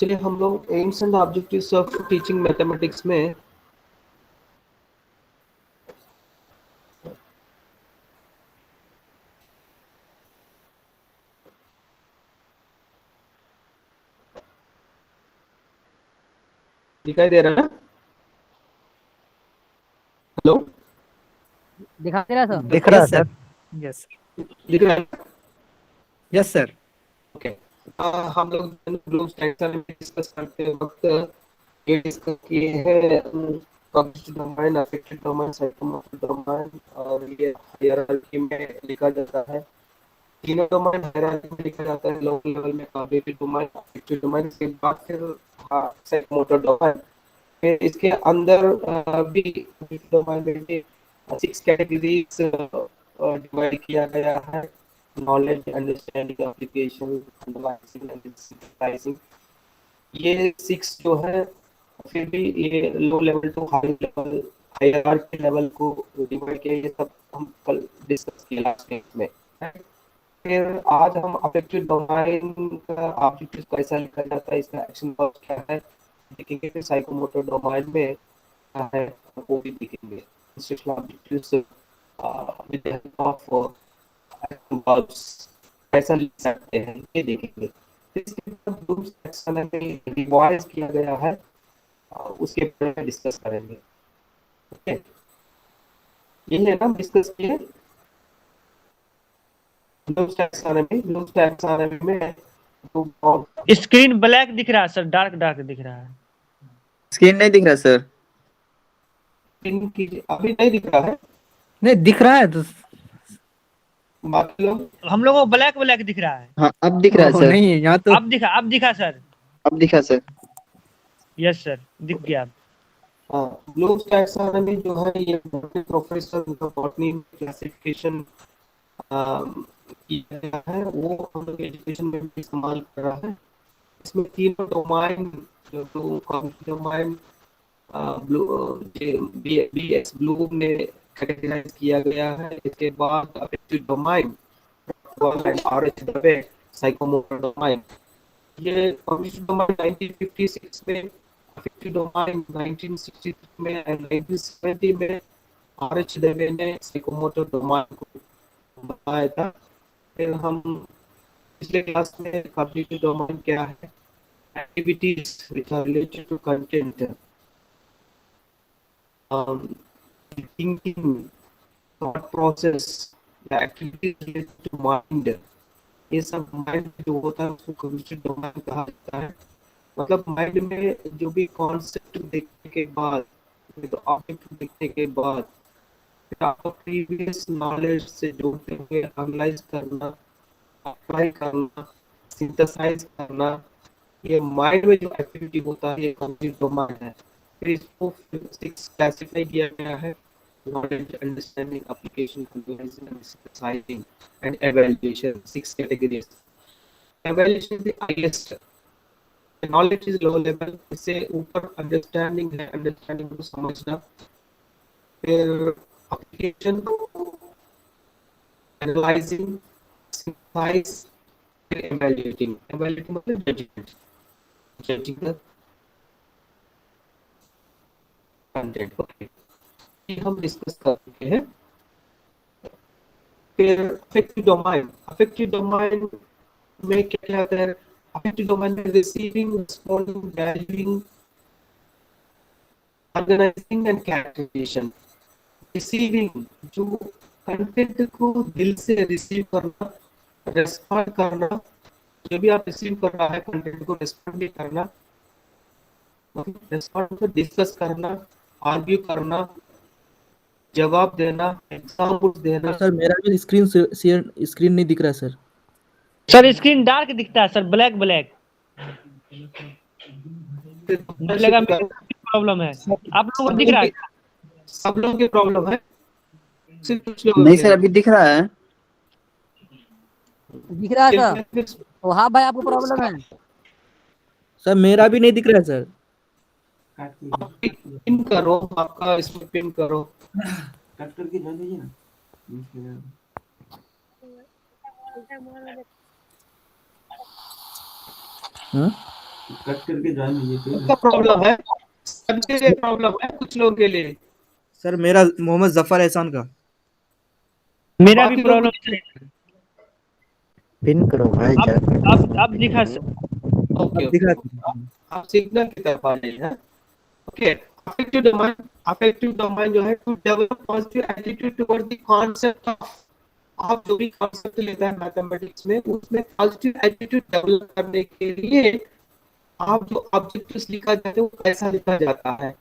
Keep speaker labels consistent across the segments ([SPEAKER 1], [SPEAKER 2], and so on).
[SPEAKER 1] चलिए हम लोग AIIMS and objectives of teaching mathematics में दिखाई दे रहा है? हेलो,
[SPEAKER 2] दिखा दे रहा सर।
[SPEAKER 3] दिख रहा है
[SPEAKER 4] यस सर।
[SPEAKER 3] सर। यस
[SPEAKER 1] दिख रहा है?
[SPEAKER 3] Yes sir.
[SPEAKER 1] ओके। हम लोग ग्रुप्स टैक्सोनॉमी डिस्कस करते वक्त ये डिस्कस किए हैं cognitive domain, affective domain, psychomotor domain, और ये हायरार्की में लिखा जाता है। तीनों डोमेन हायरार्की में लिखा जाता है, लोअर लेवल में कॉग्निटिव डोमेन, अफेक्टिव डोमेन, इसके बाद फिर साइकोमोटर डोमेन। फिर इसके अंदर भी डोमेन में भी 6 कैटेगरीज डिवाइड किया गया है। Knowledge, understanding, application, analysing and synthesising. ये 6 जो है, फिर भी ये low level to high level, hierarchy level को डिवाइड किया। ये सब हम कल डिस्कस किए लास्ट वीक में। फिर आज हम अफेक्टिव डोमेन का ऑब्जेक्टिव कैसा लिखा जाता है, इसका एक्शन वर्ब क्या है देखेंगे। फिर साइकोमोटर डोमेन में क्या है वो भी देखेंगे। Instructional objectives with the help of action verbs कैसा लिख सकते हैं ये देखेंगे। फिर इसके बाद ब्लूम्स टैक्सोनॉमी रिवाइज किया गया है, उसके बारे में डिस्कस करेंगे। ओके, ये है ना डिस्कस किए ब्लूम्स टैक्सोनॉमी में तो
[SPEAKER 4] स्क्रीन ब्लैक दिख रहा है सर, डार्क डार्क दिख रहा है।
[SPEAKER 3] स्क्रीन नहीं दिख रहा सर।
[SPEAKER 1] की अभी नहीं दिख रहा है,
[SPEAKER 3] नहीं दिख रहा है तो।
[SPEAKER 1] बाकी लोग
[SPEAKER 4] हम लोगों को ब्लैक ब्लैक दिख रहा है।
[SPEAKER 3] हाँ अब दिख रहा है सर। नहीं यहाँ तो
[SPEAKER 4] अब दिखा सर।
[SPEAKER 3] अब दिखा सर।
[SPEAKER 4] यस सर, दिख गया।
[SPEAKER 1] हाँ, ब्लूम्स टैक्सोनॉमी जो है ये प्रोफेसर बॉटनी क्लासिफिकेशन किया गया है, वो हम लोग एजुकेशन में भी इस्तेमाल कर रहा है। इसमें तीनों डोमाइन, जो cognitive domain blue B X Bloom ने कैटेगराइज किया गया है। इसके बाद अफेक्टिव डोमाइन और एच दबे साइकोमोटर डोमाइन। ये कॉग्निटिव डोमाइन 1956 में, अफेक्टिव डोमाइन 1963 में एंड 1970 में आर एच दबे ने साइकोमोटर डोमाइन को बताया था। फिर हम पिछले क्लास में कॉग्निटिव डोमाइन क्या है, activities which are related to content, thinking, thought process, the activities related to mind, ये सब माइंड जो होता है उसको कॉग्निटिव डोमेन कहा जाता है। मतलब माइंड में जो भी कॉन्सेप्ट देखने के बाद, ऑब्जेक्ट देखने के बाद फिर आपको प्रीवियस नॉलेज से जोड़ते हुए एनालाइज करना, अप्लाई करना, सिंथेसाइज करना, ये माइंड में जो एक्टिविटी होता है ये कॉग्निटिव डोमेन है। फिर इसको 6 क्लासिफाई किया गया है: knowledge, understanding, application, comparison, and synthesizing, and evaluation. 6 categories. Evaluation is the highest. Knowledge is low level, इससे ऊपर understanding है, understanding को समझना। फिर application, analyzing, synthesize, फिर evaluating. Evaluating मतलब judgment, judging the content. Okay, ये हम डिस्कस कर चुके हैं। फिर अफेक्टिव डोमेन में क्या क्या आता है? अफेक्टिव डोमेन में receiving, responding, valuing, organising and characterisation. रिसीविंग जो कंटेंट को दिल से रिसीव करना, रेस्पॉन्ड करना, जो भी आप रिसीव कर रहा है कंटेंट को रेस्पॉन्ड भी करना, रेस्पॉन्ड को डिस्कस करना, आर्ग्यू करना, जवाब देना, एग्जाम्पल्स देना।
[SPEAKER 5] सर मेरा भी स्क्रीन नहीं दिख रहा है सर।
[SPEAKER 4] सर स्क्रीन डार्क दिखता है सर, ब्लैक ब्लैक। मुझे लगा मेरी प्रॉब्लम है। आप लोगों को दिख रहा है?
[SPEAKER 1] सब लोगों की प्रॉब्लम है, सिर्फ कुछ लोगों
[SPEAKER 3] नहीं
[SPEAKER 1] की
[SPEAKER 3] सर अभी दिख रहा है।
[SPEAKER 2] दिख रहा है सर। तो हाँ भाई आपको प्रॉब्लम है।
[SPEAKER 5] सर मेरा भी नहीं दिख रहा है सर।
[SPEAKER 1] पिन करो, आपका इसमें पिन करो।
[SPEAKER 5] कट करके डाल दीजिए ना। हाँ कट करके ज्वाइन कीजिए
[SPEAKER 1] सबका प्रॉब्लम है, सबके लिए प्रॉब्लम है, कुछ लोगों के लिए।
[SPEAKER 5] सर। मेरा मोहम्मद जफर एहसान का।
[SPEAKER 4] मेरा भी
[SPEAKER 1] बाकी लोग
[SPEAKER 4] प्रॉब्लम।
[SPEAKER 3] पिन करो भाई
[SPEAKER 4] अब दिखा
[SPEAKER 1] ओके
[SPEAKER 5] अब
[SPEAKER 1] ओके,
[SPEAKER 5] दिखा।
[SPEAKER 1] आप सिग्नल की तरफ आ रहे हैं। ओके, अफेक्टिव डोमेन जो है to develop positive attitude toward the concept of, आप जो भी कॉन्सेप्ट लेते हैं मैथमेटिक्स में, उसमें पॉजिटिव एटीट्यूड डेवलप करने के लिए आप जो ऑब्जेक्टिव्स लिखा जाता है वो कैसा लिखा जाता है,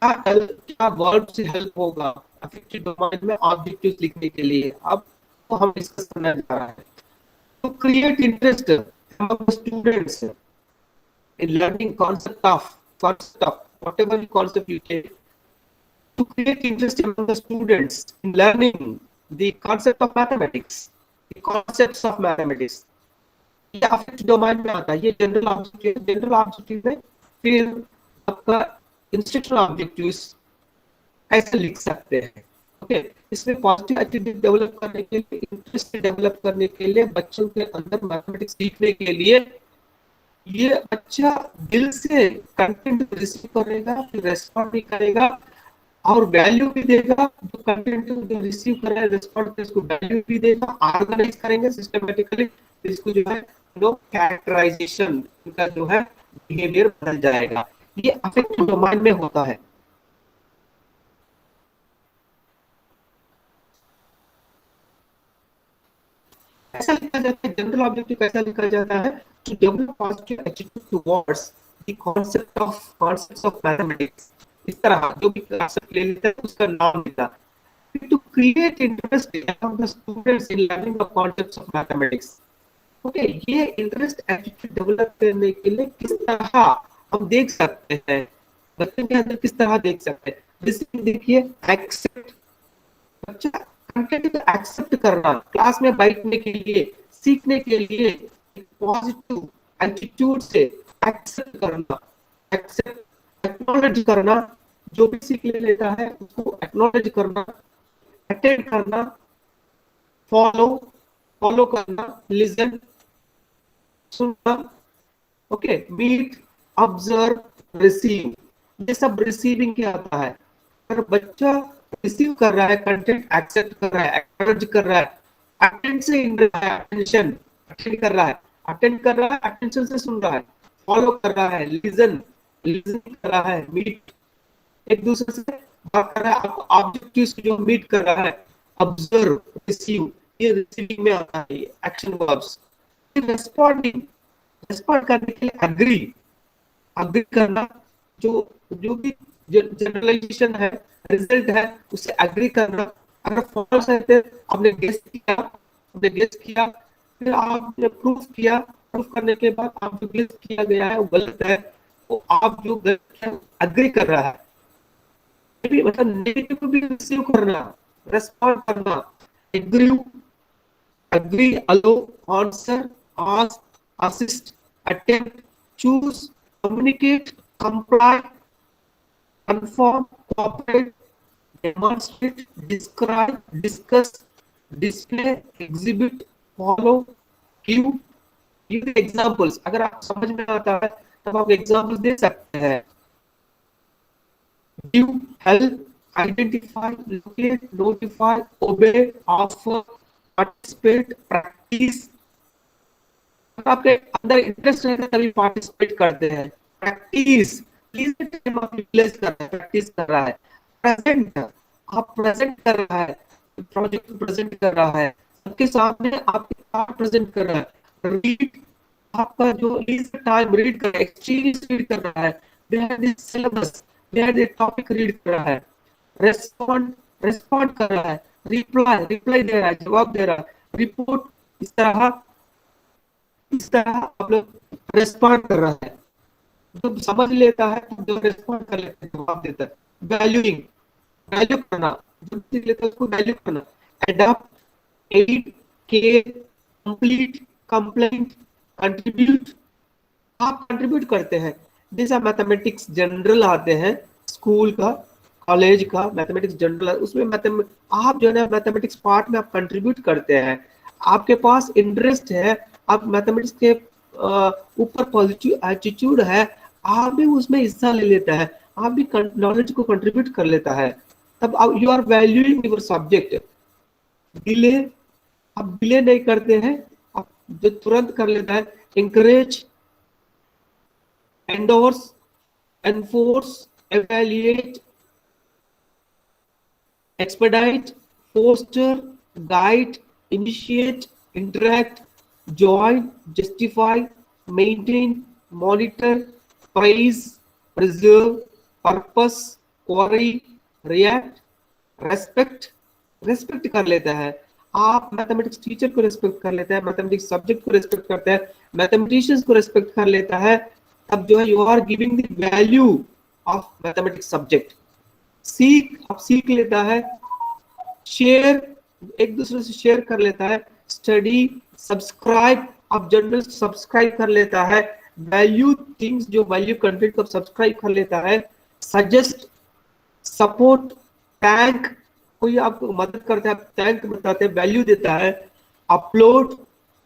[SPEAKER 1] क्या वर्ब से हेल्प होगा अफेक्टिव डोमेन में ऑब्जेक्टिव्स लिखने के लिए, अब तो हम डिस्कस करने जा रहे हैं। To create interest among the students in learning concept of whatever concept you take, to create interest among the students in learning the concept of mathematics, the concepts of mathematics, ये affect domain में आता है। ये general objective है। फिर आपका instructional objectives ऐसे लिख सकते हैं। ओके, इसमें पॉजिटिव एटीट्यूड डेवलप करने के लिए, इंटरेस्ट डेवलप करने के लिए, बच्चों के अंदर मैथमेटिक्स सीखने के लिए, ये बच्चा दिल से कंटेंट रिसीव करेगा, फिर रेस्पॉन्ड भी करेगा और वैल्यू भी देगा। जो कंटेंट जो रिसीव कर रहा है, रेस्पॉन्ड कर, इसको वैल्यू भी देगा, ऑर्गेनाइज करेंगे सिस्टमेटिकली, इसको जो है लो कैरेक्टराइजेशन का जो है बिहेवियर बदल जाएगा। ये अफेक्टिव डोमेन में होता है। ऐसा लिखा जाता है, जनरल ऑब्जेक्टिव कैसा लिखा जाता है, to develop positive attitude towards the concepts of mathematics. इस तरह जो भी कॉन्सेप्ट ले लेता है उसका नाम देता है। To create interest among the students in learning the concepts of mathematics. Okay, ये इंटरेस्ट एटीट्यूड डेवलप करने के लिए किस तरह हम देख सकते हैं, बच्चे के अंदर किस तरह देख सकते हैं। जैसे देखिए, एक्सेप्ट, बच्चा कंटेंट को एक्सेप्ट करना, क्लास में बैठने के लिए, सीखने के लिए पॉजिटिव एटीट्यूड से एक्सेप्ट करना, एक्सेप्ट एक्नॉलेज करना, जो भी सीख लेता है उसको एक्नॉलेज करना, अटेंड करना, फॉलो करना, लिसन सुनना। ओके, मीट, ऑब्जर्व, रिसीव, ये सब रिसीविंग क्या आता है। अगर बच्चा रिसीव कर रहा है कंटेंट, एक्सेप्ट कर रहा है, एक्नॉलेज कर रहा है, अटेंड से इन रहा है, अटेंशन अटेंड कर रहा है, अटेंशन से सुन रहा है, फॉलो कर रहा है, लिसन कर रहा है, मीट एक दूसरे से बात कर रहा है, ऑब्जेक्टिव्स जो मीट कर रहा है, ऑब्जर्व, रिसीव, ये रिसीविंग में आता है, एक्शन वर्ब्स। रिस्पॉन्ड करने के लिए अग्री करना, जो भी जनरलाइजेशन है, रिजल्ट है, उससे एग्री करना। अगर फॉल्स है तो आपने गेस किया, फिर आपने प्रूफ करने के बाद आप जो गेस किया गया है वो गलत है, तो आप जो गलत है एग्री कर रहा है। भी मतलब नेगेटिव भी रिसीव करना, रेस्पॉन्ड करना, agree, allow, answer, ask, assist, attempt, choose, communicate, comply, confirm, cooperate, demonstrate, describe, discuss, display, exhibit, follow, give, give examples। अगर आप समझ में आता है तब आप एग्जाम्पल दे सकते हैं। give, help, identify, locate, notify, obey, offer, participate, practice। आपके अंदर इंटरेस्ट रहेगा तभी पार्टिसिपेट करते हैं। प्रैक्टिस, प्रैक्टिस कर रहा है। प्रेजेंट, आप प्रेजेंट कर रहा है, प्रोजेक्ट प्रेजेंट कर रहा है, सबके सामने आपके पार्ट प्रेजेंट कर रहा है। रीड, आपका जो टाइम रीड कर रहा है, एक्सपीरियंस रीड कर रहा है, behind the syllabus, behind the topic read कर रहा है। रेस्पॉन्ड कर रहा है, रिप्लाई दे रहा है, जवाब दे रहा है। रिपोर्ट, इस तरह आप लोग रेस्पॉन्ड कर रहा है। जो समझ लेता है, जो रेस्पॉन्ड कर लेता है, जवाब देता है। वैल्यू करना, जो सीख लेता है उसको वैल्यू करना। Adopt, aid, care, complete, complaint, contribute, आप कंट्रीब्यूट करते हैं। जैसा मैथमेटिक्स जनरल आते हैं, स्कूल का, कॉलेज का मैथमेटिक्स जनरल, उसमें आप जो है मैथमेटिक्स पार्ट में आप कंट्रीब्यूट करते हैं। आपके पास इंटरेस्ट है, आप मैथमेटिक्स के ऊपर पॉजिटिव एटीट्यूड है, आप भी उसमें हिस्सा ले लेता है, आप भी नॉलेज को कंट्रीब्यूट कर लेता है, तब you are valuing your subject. Delay, आप डिले नहीं करते हैं, आप जो तुरंत कर लेता है। encourage, endorse, enforce, evaluate, expedite, foster, guide, initiate, interact, join, justify, maintain, monitor, praise, preserve, purpose, query, react, respect, respect कर लेता है। आप मैथमेटिक्स टीचर को रेस्पेक्ट कर लेता है, मैथमेटिक्स सब्जेक्ट को रेस्पेक्ट करता है, मैथमेटिशियंस को रेस्पेक्ट कर लेता है, तब जो है you are giving the value of mathematics subject. सीख, आप सीख लेता है। शेयर, एक दूसरे से शेयर कर लेता है। स्टडी, सब्सक्राइब, आप जर्नल सब्सक्राइब कर लेता है। वैल्यू थिंग्स, जो वैल्यू कंटेंट को सब्सक्राइब कर लेता है। सजेस्ट, सपोर्ट, थैंक, कोई आपको मदद करता है, आप थैंक बताते हैं, वैल्यू देता है। अपलोड,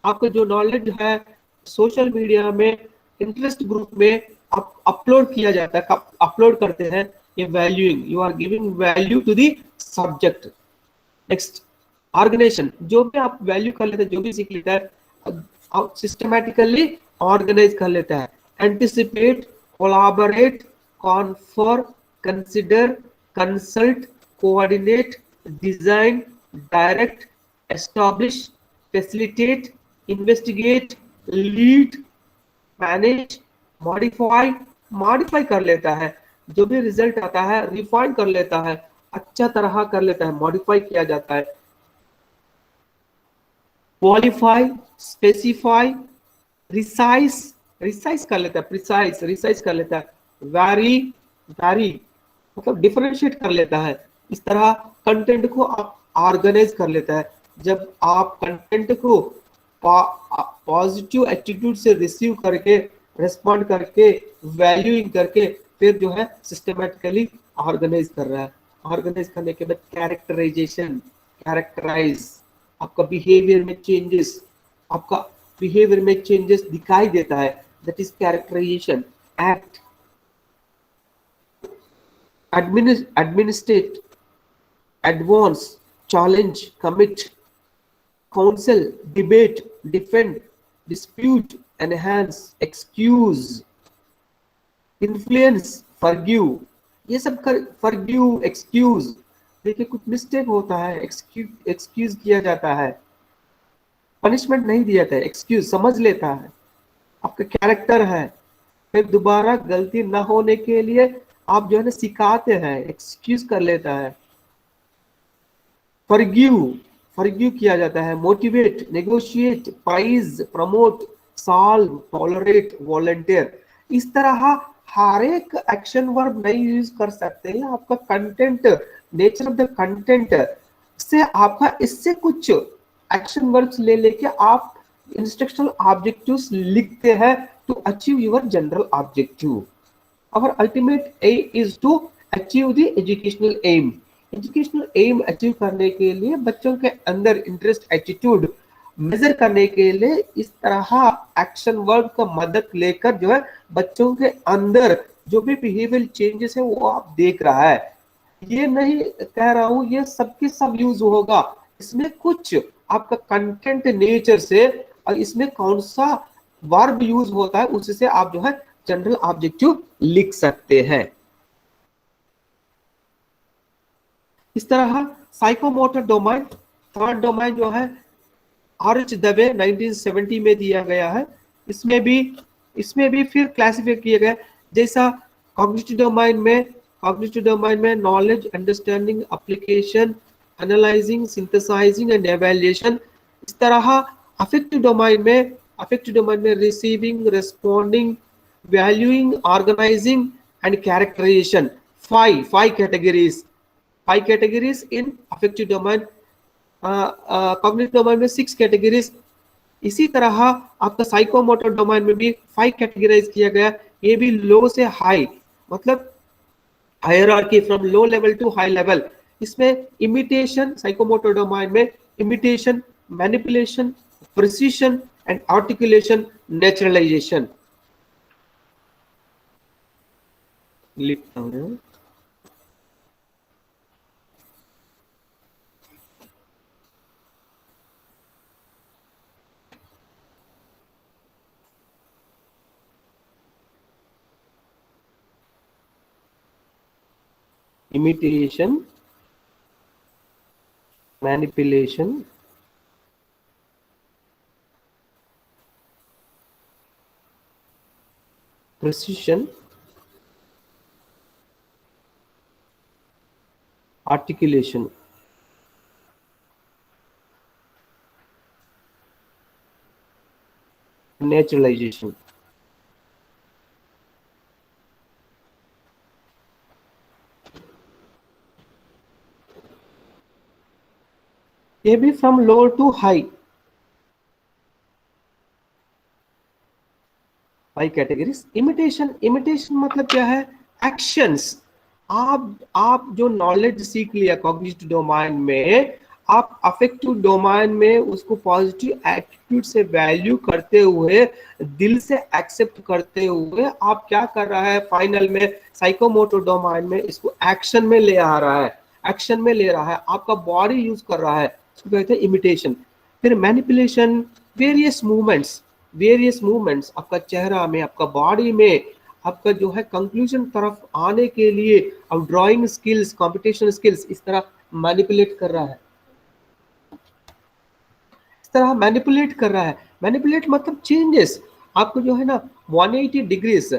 [SPEAKER 1] आपका जो नॉलेज है सोशल मीडिया में, इंटरेस्ट ग्रुप में आप अपलोड किया जाता है, अपलोड करते हैं, ये valuing, you are giving value to the subject. Next, organisation, जो भी आप वैल्यू कर लेते हैं, जो भी सीख लेता है, आप सिस्टमैटिकली ऑर्गेनाइज कर लेता है। Anticipate, collaborate, confer, consider, consult, coordinate, design, direct, establish, facilitate, investigate, lead, manage, modify, modify कर लेता है, जो भी रिजल्ट आता है रिफाइन कर लेता है, अच्छा तरह कर लेता है, मॉडिफाई किया जाता है। क्वालिफाई, स्पेसिफाई, रिसाइज, रिसाइज कर लेता है, प्रिसाइज, रिसाइज कर लेता है। वैरी, वैरी मतलब डिफरेंशिएट कर लेता है। इस तरह कंटेंट को आप ऑर्गेनाइज कर लेता है। जब आप कंटेंट को पॉजिटिव एटीट्यूड से रिसीव करके, रेस्पॉन्ड करके, वैल्यूइंग करके, फिर जो है सिस्टमैटिकली ऑर्गेनाइज कर रहा है। ऑर्गेनाइज करने के बाद कैरेक्टराइजेशन, कैरेक्टराइज, आपका बिहेवियर में चेंजेस, आपका बिहेवियर में चेंजेस दिखाई देता है, that is characterisation. Act, administrate, advance, challenge, commit, counsel, debate, defend, dispute, enhance, excuse, influence, forgive, ये सब कर, forgive, excuse, देखिए कुछ मिस्टेक होता है, excuse किया जाता है, पनिशमेंट नहीं दिया जाता है, excuse समझ लेता है, आपका कैरेक्टर है, फिर दोबारा गलती ना होने के लिए आप जो है ना सिखाते हैं, एक्सक्यूज कर लेता है। फॉरगिव, फॉरगिव किया जाता है। Motivate, negotiate, prize, promote, solve, tolerate, volunteer, इस तरह हर एक एक्शन वर्ब नहीं यूज कर सकते हैं। आपका content, nature of the content से आपका इससे कुछ एक्शन वर्ब्स ले लेके आप इंस्ट्रक्शनल ऑब्जेक्टिव्स लिखते हैं to achieve your general objective. Our ultimate aim is to achieve the educational aim. Educational aim achieve करने के लिए बच्चों के अंदर इंटरेस्ट, एटीट्यूड मेजर करने के लिए इस तरह एक्शन वर्ब का मदद लेकर जो है बच्चों के अंदर जो भी बिहेवियर चेंजेस है वो आप देख रहा है। ये नहीं कह रहा हूँ ये सबके सब यूज होगा, इसमें कुछ आपका कंटेंट नेचर से और इसमें कौन सा वर्ब यूज होता है उससे आप जो है जनरल ऑब्जेक्टिव लिख सकते हैं। इस तरह साइकोमोटर डोमेन, थर्ड डोमेन जो है आर.एच. दवे 1970 में दिया गया है। इसमें भी फिर क्लासिफाई किया गया, जैसा कॉग्निटिव डोमेन में knowledge, understanding, application, analysing, synthesising and evaluation. इस तरह अफेक्टिव डोमेन में receiving, responding, valuing, organizing and characterization. Five categories in affective domain. Cognitive domain में 6 categories. इसी तरह आपका साइकोमोटर डोमेन में भी 5 कैटेगराइज किया गया। ये भी लो से हाई, मतलब hierarchy from low level to high level. इसमें इमिटेशन, साइकोमोटर डोमेन में imitation, manipulation, precision and articulation naturalisation लिखता हूं। imitation, manipulation, precision, articulation. Naturalization. ये भी from low to high, high categories. Imitation मतलब क्या है? एक्शंस। आप जो नॉलेज सीख लिया कॉग्निटिव डोमेन में, आप अफेक्टिव डोमेन में उसको पॉजिटिव एटीट्यूड से वैल्यू करते हुए, दिल से एक्सेप्ट करते हुए, आप क्या कर रहा है फाइनल में साइकोमोटर डोमेन में इसको एक्शन में ले आ रहा है, एक्शन में ले रहा है, आपका बॉडी यूज कर रहा है, इसको कहते हैं इमिटेशन। फिर मैनिपुलेशन, वेरियस मूवमेंट्स आपका चेहरा में, आपका बॉडी में, आपका जो है कंक्लूजन तरफ आने के लिए अब ड्राइंग स्किल्स, कंपटीशन स्किल्स इस तरह मैनिपुलेट कर रहा है, इस तरह मैनिपुलेट कर रहा है। मैनिपुलेट मतलब चेंजेस, आपको जो है ना 180 degrees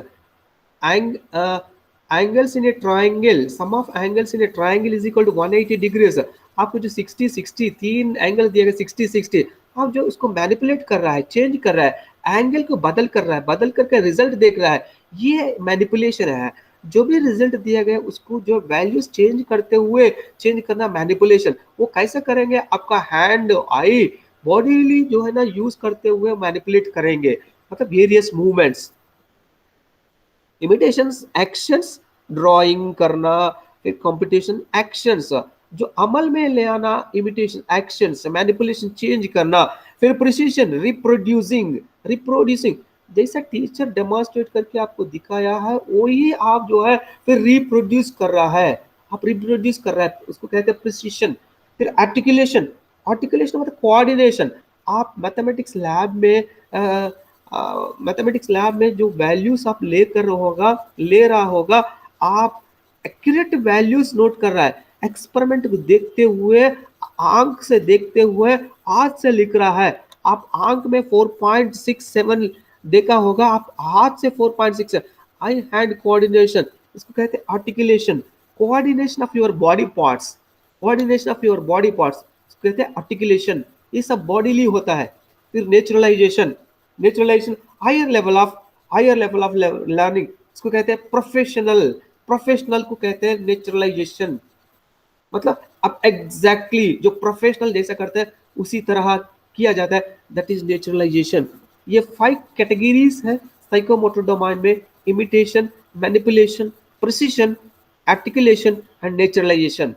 [SPEAKER 1] angles in a triangle, sum of angles in a triangle is equal to 180 degrees. आपको जो 60-60 तीन एंगल दिए गए 60-60, आप जो उसको मैनिपुलेट कर रहा है, चेंज कर रहा है, एंगल को बदल कर रहा है, बदल करके रिजल्ट देख रहा है, ये मैनिपुलेशन है। जो भी रिजल्ट दिया गया उसको जो वैल्यूज चेंज करते हुए चेंज करना मैनिपुलेशन। वो कैसे करेंगे? आपका हैंड, आई, बॉडीली जो है ना यूज करते हुए मैनिपुलेट करेंगे, मतलब various movements. Imitations actions, drawing करना, फिर कंपटीशन एक्शंस जो अमल में ले आना, इमिटेशन एक्शंस, मैनिपुलेशन चेंज करना, फिर प्रिसीजन रिप्रोड्यूसिंग जैसा टीचर डेमोन्स्ट्रेट करके आपको दिखाया है वही आप जो है फिर रिप्रोड्यूस कर रहा है, आप रिप्रोड्यूस कर रहा है, उसको कहते हैं प्रिसीजन। फिर आर्टिकुलेशन मतलब कोऑर्डिनेशन। आप मैथमेटिक्स लैब में जो वैल्यूज आप ले रहा होगा, आप एक्यूरेट वैल्यूज नोट कर रहा है, एक्सपेरिमेंट को देखते हुए, आंख से देखते हुए, हाथ से लिख रहा है। आप आंख में 4.67 देखा होगा, आप हाथ से 4.6। आई हैंड कोऑर्डिनेशन, इसको कहते हैं articulation. Coordination of your body parts, इसको कहते हैं आर्टिकुलेशन। ये सब बॉडीली होता है। फिर naturalisation higher level of learning, इसको कहते हैं प्रोफेशनल को कहते हैं नेचुरलाइजेशन। मतलब अब एग्जैक्टली जो प्रोफेशनल जैसा करते हैं उसी तरह किया जाता है, दैट इज नेचुरलाइजेशन। ये 5 कैटेगरीज है साइकोमोटर डोमेन में: imitation, manipulation, precision, articulation and naturalisation.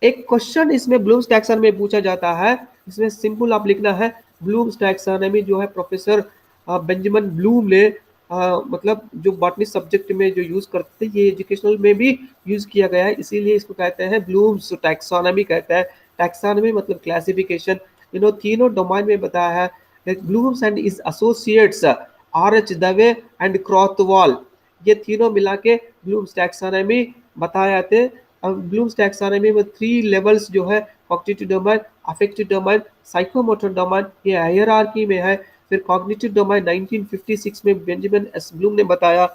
[SPEAKER 1] एक क्वेश्चन इसमें ब्लूम्स टैक्सोनॉमी में पूछा जाता है, इसमें सिंपल आप लिखना है ब्लूम्स टैक्सोनॉमी जो है प्रोफेसर बेंजामिन ब्लूम ने मतलब जो बॉटनी सब्जेक्ट में जो यूज करते थे, ये एजुकेशनल में भी यूज किया गया है, इसीलिए इसको कहते हैं ब्लूम्स टैक्सोनॉमी कहते हैं। टैक्सोनॉमी मतलब क्लासिफिकेशन। तीनों डोमेन में बताया है। Bloom's and his associates RH. Dave and Krathwohl, ये तीनों मिला के ब्लूम्स टैक्सोनॉमी बताए जाते हैं। ब्लूम्स टैक्सोनॉमी में 3 लेवल्स जो है, cognitive domain, affective domain, psychomotor domain, ये हायरार्की में है। फिर कॉग्निटिव डोमेन 1956 में बेंजामिन एस ब्लूम ने बताया।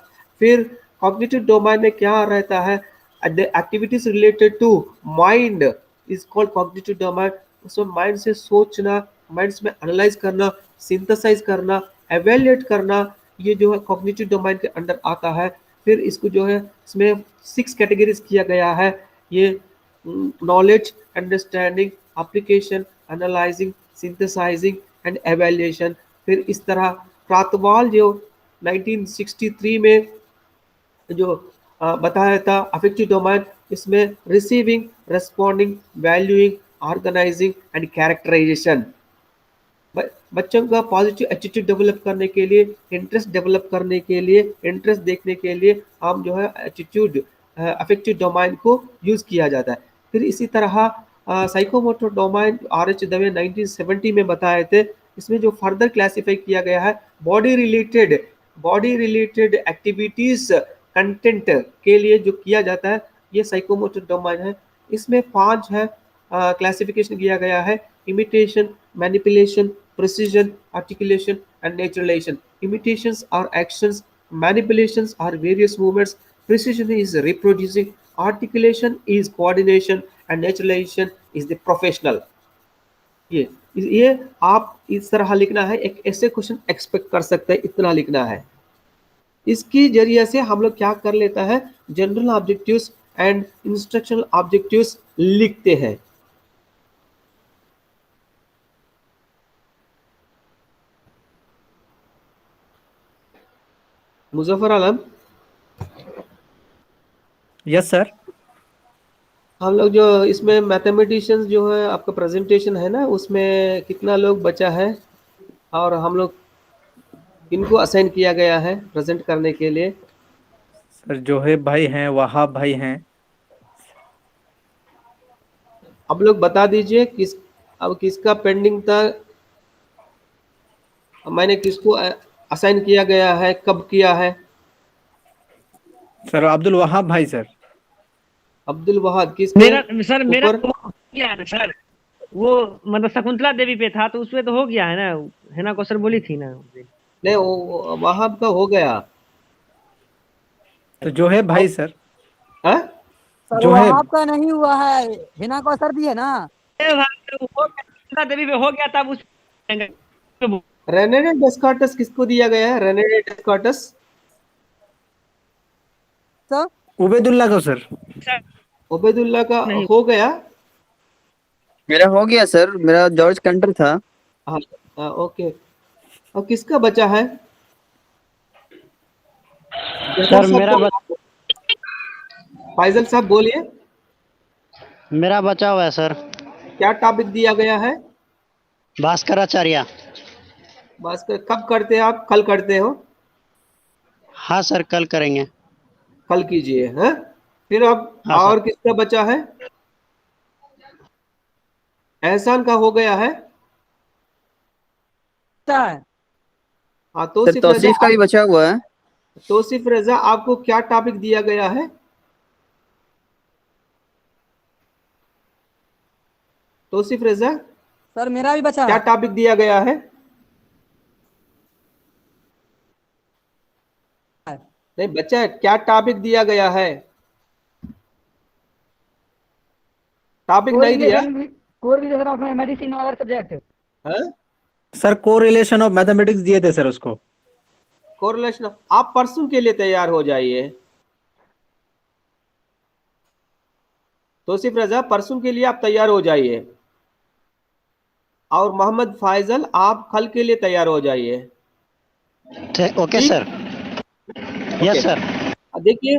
[SPEAKER 1] फिर कॉग्निटिव डोमेन में क्या रहता है? Activities related to mind is called cognitive domain. उसमें माइंड से सोचना, माइंड में एनालाइज करना, सिंथेसाइज करना, एवेल्युएट करना, ये जो है कॉग्निटिव डोमेन के अंडर आता है। फिर इसको जो है इसमें 6 कैटेगरीज किया गया है, ये knowledge, understanding, application, analysing, synthesising and evaluation. फिर इस तरह क्राथवॉल जो 1963 में जो बताया था अफेक्टिव डोमेन, इसमें receiving, responding, valuing, organising and characterisation. बच्चों का पॉजिटिव एटीट्यूड डेवलप करने के लिए, इंटरेस्ट डेवलप करने के लिए, इंटरेस्ट देखने के लिए हम जो है एटीट्यूड अफेक्टिव डोमाइन को यूज किया जाता है। फिर इसी तरह साइकोमोटर डोमाइन RH दवे 1970 में बताए थे। इसमें जो फर्दर क्लासिफाई किया गया है बॉडी रिलेटेड एक्टिविटीज कंटेंट के लिए जो किया जाता है, ये साइकोमोटर डोमाइन है। इसमें 5 है क्लासिफिकेशन किया गया है: imitation, manipulation, precision, articulation and naturalisation. Imitations are actions, manipulations are various movements, precision is reproducing, articulation is coordination and naturalization is the professional। ये आप इस तरह लिखना है, एक ऐसे क्वेश्चन एक्सपेक्ट कर सकते हैं, इतना लिखना है। इसके जरिए से हम लोग क्या कर लेता है, general objectives and instructional objectives लिखते हैं। मुजफ्फर आलम,
[SPEAKER 5] यस सर।
[SPEAKER 1] हम लोग जो इसमें मैथमेटिशियंस जो है आपका प्रेजेंटेशन है ना, उसमें कितना लोग बचा है और हम लोग इनको असाइन किया गया है प्रेजेंट करने के लिए?
[SPEAKER 5] सर जोहेब भाई हैं, वहाब भाई हैं।
[SPEAKER 1] अब लोग बता दीजिए अब किसका पेंडिंग था, मैंने किसको असाइन किया गया है, कब किया है?
[SPEAKER 5] सर अब्दुल वहाब भाई सर।
[SPEAKER 1] अब्दुल वहाब किसको?
[SPEAKER 4] मेरा सर मेरा
[SPEAKER 1] ऊपर?
[SPEAKER 4] तो हो गया है ना सर, वो मतलब शकुंतला देवी पे था तो उसमें तो हो गया है ना, है ना, क्वेश्चन बोली थी ना।
[SPEAKER 1] नहीं, वो वहाब का हो गया।
[SPEAKER 5] तो जोहेब भाई सर।
[SPEAKER 1] हाँ?
[SPEAKER 2] सर
[SPEAKER 5] जो
[SPEAKER 2] वो
[SPEAKER 5] है
[SPEAKER 2] आपका नहीं हुआ है, हिना को असर दिए ना।
[SPEAKER 4] ए भाई, वो हो गया, शकुंतला देवी पे हो गया, तब उस
[SPEAKER 1] रेने डेस्कार्टस किसको दिया गया है? रेने डेस्कार्टस
[SPEAKER 2] सर
[SPEAKER 5] उबैदुल्ला को सर।
[SPEAKER 1] उबैदुल्ला का
[SPEAKER 4] नहीं।
[SPEAKER 1] हो गया।
[SPEAKER 3] मेरा हो गया सर, मेरा जॉर्ज कंटर था।
[SPEAKER 1] हाँ, हाँ, ओके। और किसका बचा है?
[SPEAKER 6] सर मेरा
[SPEAKER 1] फैजल साहब बोलिए,
[SPEAKER 6] मेरा बचा हुआ है सर,
[SPEAKER 1] क्या टॉपिक दिया गया है?
[SPEAKER 6] भास्कराचार्य।
[SPEAKER 1] बस कब करते हैं आप? कल करते हो?
[SPEAKER 6] हाँ सर, कल करेंगे।
[SPEAKER 1] कल कीजिए। हैं? फिर अब
[SPEAKER 6] हाँ
[SPEAKER 1] और
[SPEAKER 6] सर।
[SPEAKER 1] किसका बचा है? एहसान का हो गया है।
[SPEAKER 2] क्या है?
[SPEAKER 1] हाँ,
[SPEAKER 3] सर
[SPEAKER 1] तौसीफ
[SPEAKER 3] तौसीफ का भी
[SPEAKER 1] रजा,
[SPEAKER 3] बचा हुआ है।
[SPEAKER 1] तौसीफ रजा आपको क्या टॉपिक दिया गया है? तौसीफ रजा
[SPEAKER 2] सर मेरा भी बचा
[SPEAKER 1] क्या
[SPEAKER 2] है।
[SPEAKER 1] टॉपिक दिया गया है? नहीं, बच्चा क्या टॉपिक दिया गया है? टॉपिक नहीं दिया?
[SPEAKER 2] कोरिलेशन ऑफ मेडिसिन और सब्जेक्ट।
[SPEAKER 1] हाँ?
[SPEAKER 5] सर कोरिलेशन ऑफ मैथमेटिक्स दिए थे सर उसको।
[SPEAKER 1] कोरिलेशन। आप परसों के लिए तैयार हो जाइए। तौसीफ रजा परसों के लिए आप तैयार हो जाइए, और मोहम्मद फाइजल आप कल के लिए तैयार हो जाइए।
[SPEAKER 6] ओके
[SPEAKER 1] ठीक?
[SPEAKER 6] सर। Yes sir.
[SPEAKER 1] देखिए,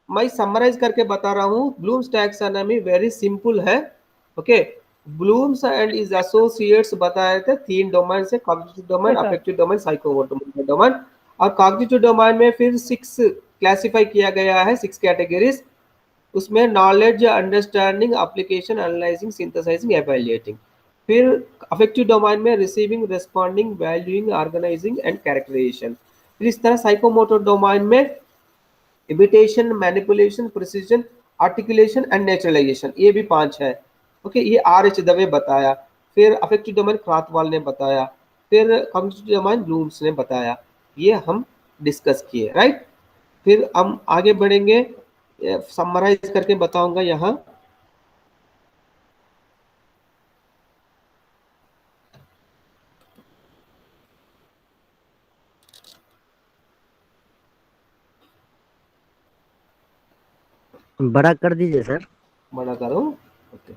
[SPEAKER 1] मैं समराइज करके बता रहा हूँ। ब्लूम्स टैक्सोनॉमी वेरी सिंपल है। Okay, Bloom's and his associates बताए थे 3 डोमेन से: cognitive domain,
[SPEAKER 2] Yes, sir.
[SPEAKER 1] Affective domain, psychomotor domain. और कॉग्निटिव डोमेन में फिर 6 क्लासिफाई किया गया है, 6 कैटेगरीज। उसमें knowledge, understanding, application, analysing, synthesising, evaluating. फिर अफेक्टिव डोमेन में receiving, responding, valuing, organising and characterisation. फिर इस तरह साइकोमोटर डोमेन में imitation, manipulation, precision, articulation and naturalisation, ये भी 5 है। ओके, ये RH दवे बताया। फिर अफेक्टिव डोमेन क्राथवाल ने बताया। फिर कॉग्निटिव डोमेन ब्लूम्स ने बताया। ये हम डिस्कस किए, राइट। फिर हम आगे बढ़ेंगे, समराइज करके बताऊंगा यहाँ।
[SPEAKER 3] बड़ा कर दीजिए सर।
[SPEAKER 1] बड़ा करो। ओके,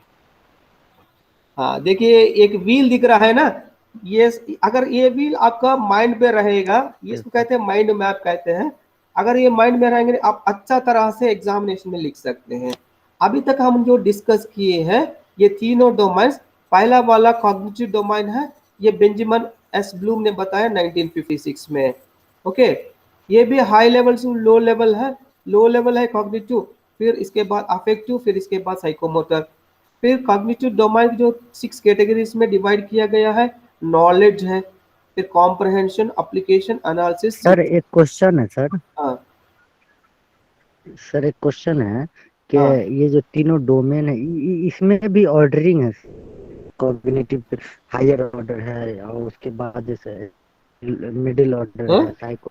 [SPEAKER 1] हाँ, देखिए एक व्हील दिख रहा है ना, ये अगर ये व्हील आपका माइंड पे रहेगा, ये इसको कहते हैं माइंड मैप कहते हैं। अगर ये माइंड में रहेंगे आप अच्छा तरह से एग्जामिनेशन में लिख सकते हैं। अभी तक हम जो डिस्कस किए हैं ये तीनों डोमेन्स, पहला वाला कॉग्निटिव डोमेन है, ये बेंजामिन एस ब्लूम ने बताया 1956 में। ओके, ये भी हाई लेवल से लो लेवल है। लो लेवल है कॉग्निटिव, फिर इसके बाद अफेक्टिव, फिर इसके बाद साइकोमोटर। फिर कॉग्निटिव डोमेन जो 6 कैटेगरीज में डिवाइड किया गया है, नॉलेज है, फिर कॉम्प्रहेंशन, एप्लीकेशन, एनालिसिस।
[SPEAKER 7] सर एक क्वेश्चन है सर।
[SPEAKER 1] हाँ
[SPEAKER 7] सर एक क्वेश्चन है कि
[SPEAKER 1] हाँ
[SPEAKER 7] ये जो तीनों डोमेन है इसमें भी ऑर्डरिंग है। कॉग्निटिव हायर ऑर्डर है और उसके बाद जैसे मिडिल ऑर्डर
[SPEAKER 1] हाँ?
[SPEAKER 7] है, साइको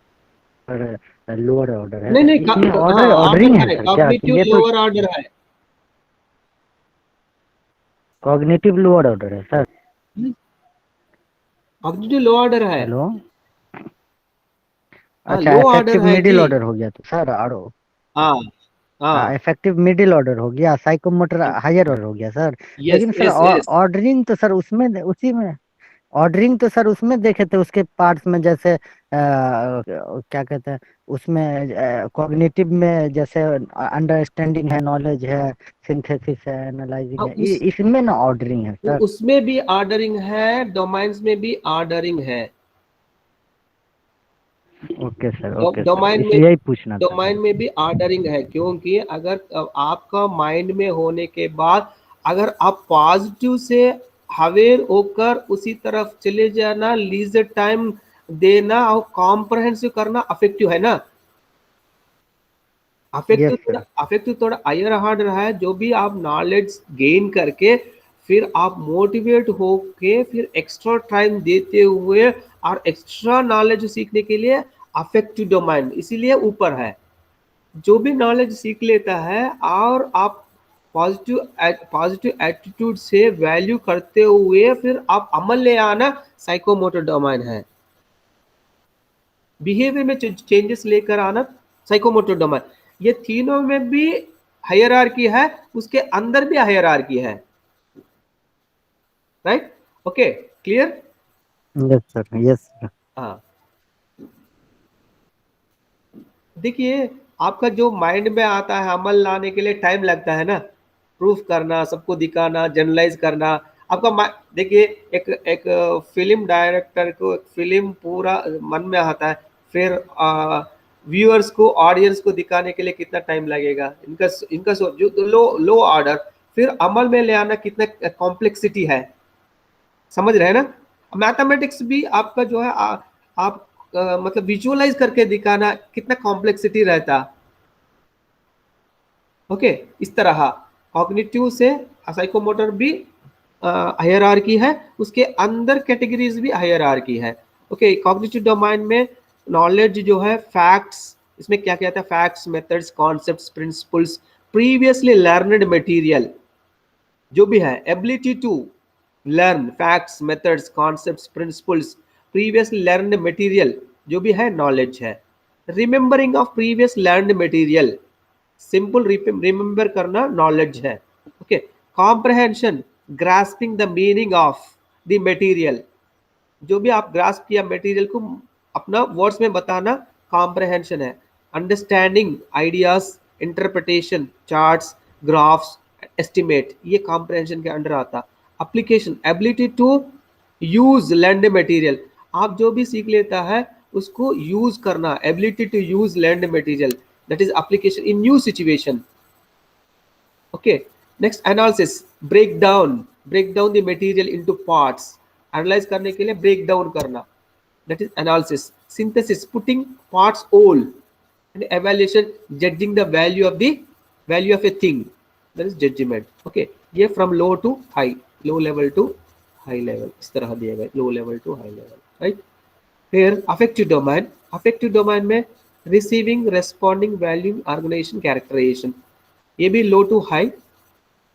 [SPEAKER 7] ऑर्डर, लोअर ऑर्डर है,
[SPEAKER 1] नहीं नहीं,
[SPEAKER 7] इसमें
[SPEAKER 1] ऑर्डर
[SPEAKER 7] ऑर्डरिंग है
[SPEAKER 1] है,
[SPEAKER 7] सर क्या?
[SPEAKER 1] कॉग्निटिव
[SPEAKER 7] ये तो
[SPEAKER 1] लोअर ऑर्डर है।
[SPEAKER 7] कॉग्निटिव लोअर ऑर्डर है सर।
[SPEAKER 1] कॉग्निटिव लो ऑर्डर है।
[SPEAKER 7] हेलो,
[SPEAKER 1] हाँ,
[SPEAKER 7] अच्छा
[SPEAKER 1] लो ऑर्डर
[SPEAKER 7] इफेक्टिव
[SPEAKER 1] है
[SPEAKER 7] मिडिल
[SPEAKER 1] जी।
[SPEAKER 7] ऑर्डर हो गया तो सर, और
[SPEAKER 1] हाँ हाँ,
[SPEAKER 7] इफेक्टिव मिडिल ऑर्डर हो गया, साइकोमोटर हायर ऑर्डर हो गया सर।
[SPEAKER 1] यस
[SPEAKER 7] लेकिन सर
[SPEAKER 1] यस यस।
[SPEAKER 7] ऑर्डरिंग तो सर उसमें उसी में ऑर्डरिंग तो सर उसमें देखे थे उसके पार्ट्स में, जैसे क्या कहते हैं उसमें कॉग्निटिव में, जैसे अंडरस्टैंडिंग है, नॉलेज है, सिंथेसिस है, एनालाइजिंग
[SPEAKER 1] हाँ,
[SPEAKER 7] है, इसमें ना ऑर्डरिंग है सर।
[SPEAKER 1] उसमें भी ऑर्डरिंग है, डोमाइंस में भी ऑर्डरिंग है।
[SPEAKER 7] Okay sir, okay sir,
[SPEAKER 1] domain में
[SPEAKER 7] इसलिए ही पूछना था
[SPEAKER 1] डोमाइन
[SPEAKER 7] सर।
[SPEAKER 1] में भी ऑर्डरिंग है, क्योंकि अगर आपका माइंड में होने के बाद अगर आप पॉजिटिव से अवेयर होकर उसी तरफ चले जाना, लीजर टाइम देना और कॉम्प्रहेंसिव करना अफेक्टिव है ना।
[SPEAKER 7] Yes sir.
[SPEAKER 1] अफेक्टिव थोड़ा हायर ऑर्डर है। जो भी आप नॉलेज गेन करके फिर आप मोटिवेट होके फिर एक्स्ट्रा टाइम देते हुए और एक्स्ट्रा नॉलेज सीखने के लिए अफेक्टिव डोमेन इसीलिए ऊपर है। जो भी नॉलेज सीख लेता है और आप पॉजिटिव एटीट्यूड से वैल्यू करते हुए फिर आप अमल ले आना, साइकोमोटर डोमेन है। बिहेवियर में चेंजेस लेकर आना, साइकोमोटर डोमेन। ये तीनों में भी हायरार्की है, उसके अंदर भी हायरार्की है। Right, okay, clear.
[SPEAKER 7] Yes sir, yes sir.
[SPEAKER 1] हाँ, देखिए आपका जो माइंड में आता है अमल लाने के लिए टाइम लगता है ना, प्रूफ करना, सबको दिखाना, जनरलाइज करना। आपका देखिए एक एक फिल्म डायरेक्टर को एक फिल्म पूरा मन में आता है, फिर व्यूअर्स को, ऑडियंस को दिखाने के लिए कितना टाइम लगेगा। इनका इनका जो लो लो ऑर्डर फिर अमल में ले आना कितना कॉम्प्लेक्सिटी है, समझ रहे हैं ना। मैथमेटिक्स भी आपका जो है आप मतलब विजुअलाइज करके दिखाना कितना कॉम्प्लेक्सिटी रहता। ओके, इस तरह कॉग्निटिव से साइकोमोटर भी हायरार्की है, उसके अंदर कैटेगरीज भी हायरार्की है। ओके, कॉग्निटिव डोमेन में नॉलेज जो है फैक्ट्स, इसमें क्या कहता है, facts, methods, concepts, principles, previously learned material जो भी है, ability to learn facts, methods, concepts, principles, previously learned material जो भी है नॉलेज है। Remembering of previous learned material, simple remember करना नॉलेज है। Okay, comprehension, grasping the meaning of the material, जो भी आप ग्रास्प किया मटेरियल को अपना वर्ड्स में बताना कॉम्प्रहेंशन है। Understanding ideas, interpretation, charts, graphs, estimate, ये कॉम्प्रहेंशन के अंडर आता। Application, ability to use learned material, आप जो भी सीख लेता है उसको यूज करना, ability to use learned material, that is application in new situation. Okay, next analysis, break down the material into parts, analyze करने के लिए break down करना, that is analysis. Synthesis, putting parts whole, and evaluation, judging the value of a thing, that is judgment. Okay, ये from low to high, low level to high level इस तरह दिया गया, low level to high level, right? फिर affective domain में receiving, responding, valuing, organisation, characterisation, ये भी लो to high.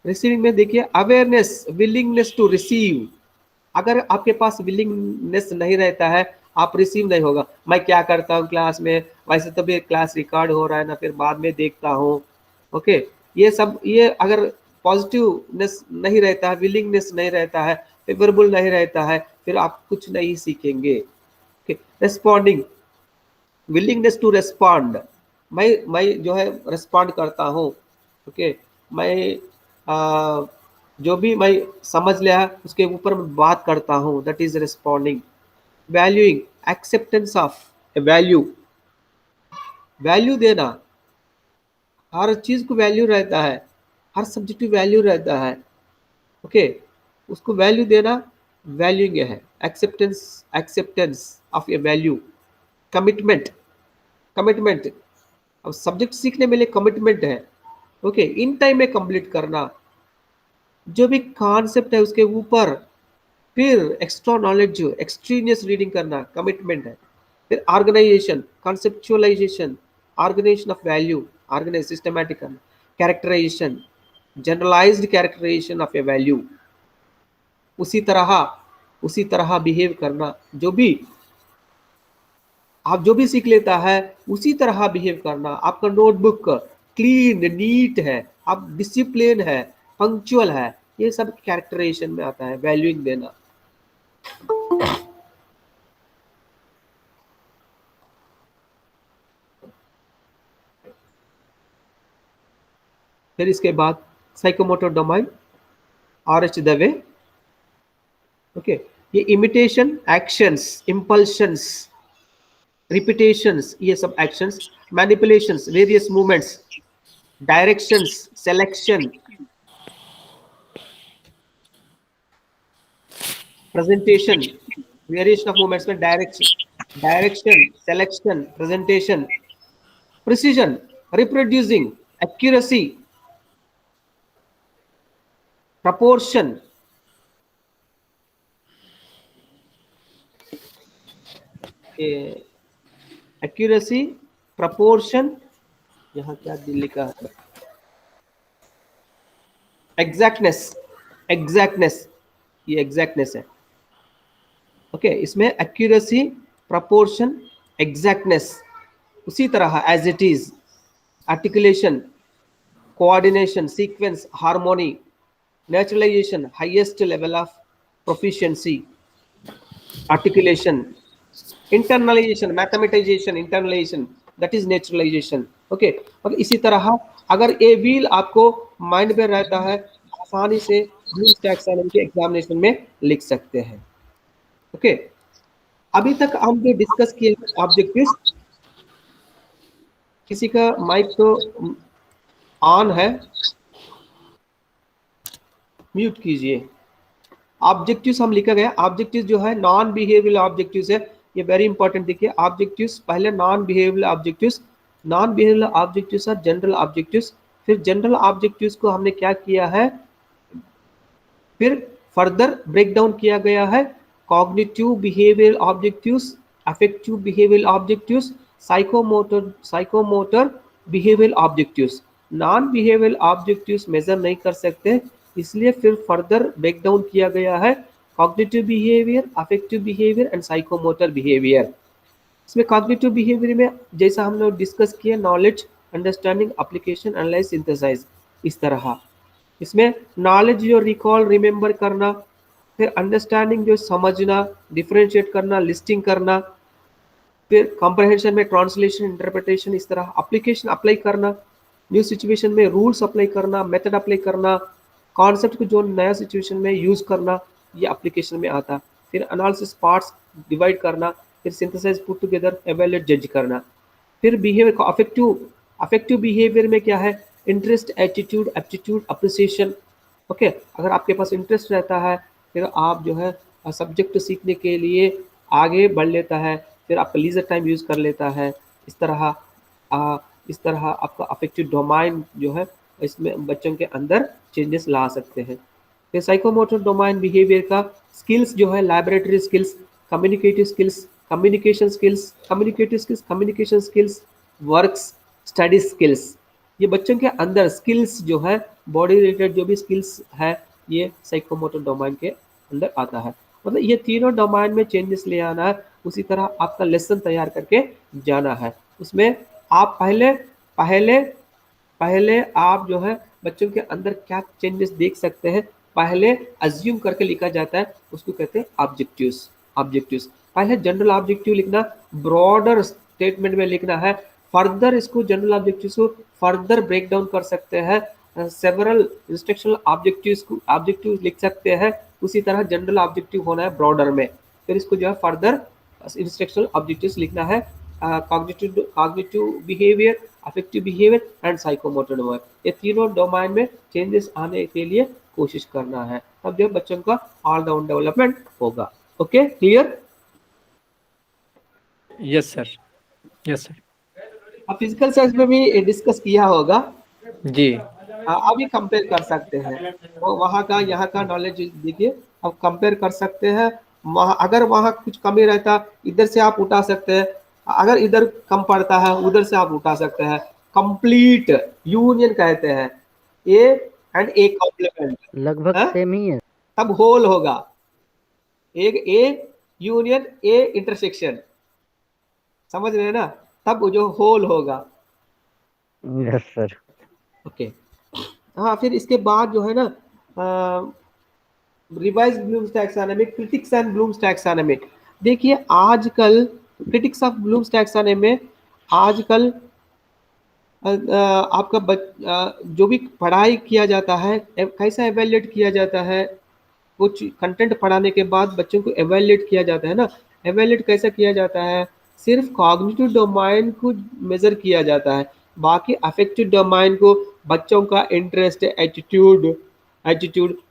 [SPEAKER 1] Receiving में देखिए अवेयरनेस, विलिंगनेस टू रिसीव, अगर आपके पास विलिंगनेस नहीं रहता है आप रिसीव नहीं होगा। मैं क्या करता हूँ क्लास में, वैसे तो भी क्लास रिकॉर्ड हो रहा है ना, फिर बाद में देखता हूँ। ओके, ये सब, ये अगर पॉजिटिवनेस नहीं रहता है, विलिंगनेस नहीं रहता है, फेवरेबल नहीं रहता है, फिर आप कुछ नहीं सीखेंगे। रेस्पॉन्डिंग, विलिंगनेस टू रेस्पॉन्ड, मैं जो है रेस्पॉन्ड करता हूँ। ओके, मैं जो भी मैं समझ लिया उसके ऊपर मैं बात करता हूँ, that is responding. Valuing, acceptance of a value, value देना, हर चीज को वैल्यू रहता है, हर सब्जेक्ट की वैल्यू रहता है। ओके, उसको वैल्यू देना वैल्यूइंग है। Acceptance, acceptance of a value. Commitment, commitment, अब सब्जेक्ट सीखने में लिए कमिटमेंट है। ओके, इन टाइम में कंप्लीट करना, जो भी कॉन्सेप्ट है उसके ऊपर फिर एक्स्ट्रा नॉलेज, जो एक्सट्रीनियस रीडिंग करना, कमिटमेंट है। फिर organisation, conceptualisation, organisation of value, organise systematic करना, characterisation, generalised characterisation of a value, उसी तरह बिहेव करना। जो भी आप जो भी सीख लेता है उसी तरह बिहेव करना। आपका नोटबुक क्लीन नीट है, आप डिसिप्लिन है, पंक्चुअल है, ये सब कैरेक्टराइजेशन में आता है, वैल्यूइंग देना। फिर इसके बाद psychomotor domain, RH. Dave. Okay, ये इमिटेशन, एक्शंस, इंपल्शंस, रिपीटेशंस, ये सब actions, manipulations, various movements, directions, selection, presentation, variation of movements में direction, selection, presentation, precision, reproducing, accuracy, proportion, accuracy, proportion, यहाँ क्या लिखा है, एग्जैक्टनेस, एग्जैक्टनेस, ये एग्जैक्टनेस है। ओके, इसमें एक्यूरेसी, प्रपोर्शन, एग्जैक्टनेस, उसी तरह as it is, articulation, coordination, sequence, harmony, naturalisation, highest level of proficiency, articulation, internalisation, mathematisation, internalisation, that is naturalisation. Okay, और इसी तरह अगर ये व्हील आपको माइंड में रहता है, आसानी से ब्लूम्स टैक्सोनॉमी के एग्जामिनेशन में लिख सकते हैं। ओके, अभी तक हम जो डिस्कस किए ऑब्जेक्टिव्स, किसी का माइक तो ऑन है, म्यूट कीजिए। ऑब्जेक्टिव्स हम लिखा गया, ऑब्जेक्टिव्स जो है नॉन बिहेवियरल ऑब्जेक्टिव्स है, ये वेरी इंपॉर्टेंट। देखिए ऑब्जेक्टिव्स, पहले non behavioural objectives, non behavioural objectives और जनरल ऑब्जेक्टिव्स। फिर जनरल ऑब्जेक्टिव्स को हमने क्या किया है, फिर फर्दर ब्रेक डाउन किया गया है, cognitive behavioural objectives, affective behavioural objectives, psychomotor behavioural objectives. Non behavioural objectives measure नहीं कर सकते, इसलिए फिर फर्दर ब्रेक डाउन किया गया है, cognitive behaviour, affective behaviour and psychomotor behaviour. इसमें कॉग्निटिव बिहेवियर में जैसा हम लोग डिस्कस किए, knowledge, understanding, application, analyse, synthesise, इस तरह। इसमें नॉलेज जो रिकॉल, रिमेंबर करना, फिर अंडरस्टैंडिंग जो समझना, डिफरेंशिएट करना, लिस्टिंग करना, फिर कॉम्प्रहेंशन में ट्रांसलेशन, इंटरप्रिटेशन, इस तरह। एप्लीकेशन, अप्लाई करना, न्यू सिचुएशन में रूल्स अप्लाई करना, मेथड अप्लाई करना, कॉन्सेप्ट को जो नया सिचुएशन में यूज करना, ये एप्लीकेशन में आता। फिर एनालिसिस, पार्ट्स डिवाइड करना, फिर सिंथेसाइज, पुट टुगेदर, एवेल्युएट, जज करना। फिर बिहेवियर, अफेक्टिव बिहेवियर में क्या है, interest, attitude, aptitude, appreciation. Okay, अगर आपके पास इंटरेस्ट रहता है फिर आप जो है सब्जेक्ट सीखने के लिए आगे बढ़ लेता है, फिर आपका लीजर टाइम यूज कर लेता है, इस तरह आपका अफेक्टिव डोमाइन जो है इसमें बच्चों के अंदर चेंजेस ला सकते हैं। फिर साइकोमोटर डोमाइन बिहेवियर का स्किल्स जो है, laboratory skills, communicative skills, communication skills, communication skills, works, study skills, ये बच्चों के अंदर स्किल्स जो है, बॉडी रिलेटेड जो भी स्किल्स है, ये साइकोमोटर डोमाइन के अंदर आता है। मतलब ये तीनों डोमाइन में चेंजेस ले आना है, उसी तरह आपका लेसन तैयार करके जाना है। उसमें आप पहले आप जो है बच्चों के अंदर क्या चेंजेस देख सकते हैं, पहले अज्यूम करके लिखा जाता है, उसको कहते हैं ऑब्जेक्टिव्स। पहले जनरल ऑब्जेक्टिव लिखना, ब्रॉडर स्टेटमेंट में लिखना है, फर्दर इसको जनरल ऑब्जेक्टिव्स को फर्दर ब्रेक डाउन कर सकते हैं सेवरल इंस्ट्रक्शनल ऑब्जेक्टिव्स लिख सकते हैं, उसी तरह जनरल ऑब्जेक्टिव होना है ब्रॉडर में। फिर इसको जो है फर्दर इंस्ट्रक्शनल ऑब्जेक्टिव्स लिखना है, cognitive behaviour, affective behaviour and psychomotor domain, ये तीनों डोमेन में चेंजेस आने के लिए कोशिश करना है, तब जो बच्चों का ऑल राउंड डेवलपमेंट होगा। Okay, clear?
[SPEAKER 5] Yes sir, yes sir.
[SPEAKER 1] अब फिजिकल साइंस में भी डिस्कस किया होगा,
[SPEAKER 5] जी
[SPEAKER 1] अभी कंपेयर कर सकते हैं, तो वहाँ का यहाँ का नॉलेज देखिए, अब कंपेयर कर सकते हैं। वहाँ अगर वहाँ कुछ कमी रहता इधर से आप उठा सकते हैं, अगर इधर कम पड़ता है उधर से आप उठा सकते हैं। कंप्लीट यूनियन कहते हैं, ए एंड ए कॉम्प्लीमेंट,
[SPEAKER 7] लगभग
[SPEAKER 1] हाँ?
[SPEAKER 7] सेम ही है।
[SPEAKER 1] तब होल होगा, एक ए यूनियन ए इंटरसेक्शन, समझ रहे हैं ना, तब जो होल होगा।
[SPEAKER 7] Yes sir.
[SPEAKER 1] ओके, हाँ, फिर इसके बाद जो है ना revise Bloom's taxonomy, critics and Bloom's taxonomy. देखिए आजकल क्रिटिक्स ऑफ ब्लूम्स टैक्सोनॉमी में आजकल आपका जो भी पढ़ाई किया जाता है कैसा एवेल्युएट किया जाता है, कुछ कंटेंट पढ़ाने के बाद बच्चों को एवेल्युएट किया जाता है ना, एवेल्युएट कैसा किया जाता है, सिर्फ कॉग्निटिव डोमेन को मेजर किया जाता है, बाकी अफेक्टिव डोमेन को बच्चों का इंटरेस्ट, एटीट्यूड,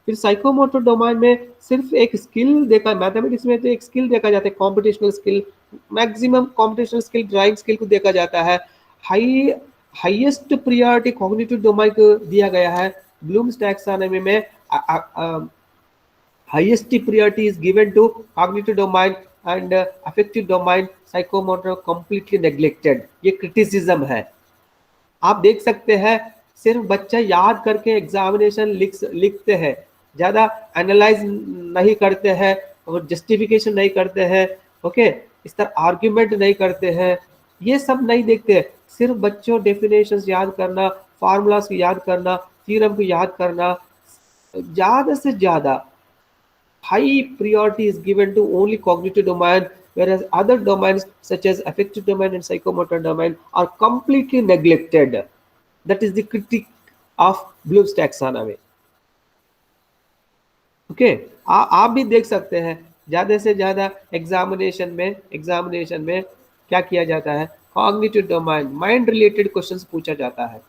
[SPEAKER 1] फिर साइकोमोटर डोमेन में सिर्फ एक स्किल देखा, मैथमेटिक्स में तो एक स्किल देखा जाता है, computational skill, maximum computational skill drawing skill को देखा जाता है। हाईएस्ट प्रायोरिटी कॉग्निटिव डोमेन को दिया गया है। ब्लूम्स टैक्सोनॉमी में highest priority is given to cognitive domain and affective domain, psychomotor completely neglected, ये क्रिटिसिज्म है। आप देख सकते हैं सिर्फ बच्चा याद करके एग्जामिनेशन लिखते हैं, ज़्यादा एनालाइज नहीं करते हैं और जस्टिफिकेशन नहीं करते हैं, ओके, इस तरह आर्ग्यूमेंट नहीं करते हैं, ये सब नहीं देखते, सिर्फ बच्चों डेफिनेशंस याद करना, फार्मूलाज को याद करना, थ्योरम को याद करना, ज़्यादा से ज़्यादा high priority is given to only cognitive domain, whereas other domains such as affective domain and psychomotor domain are completely neglected. That is the critique of Bloom's taxonomy. Okay, आप भी देख सकते हैं ज़्यादा से ज़्यादा एग्जामिनेशन में क्या किया जाता है, cognitive domain, mind related questions पूछा जाता है।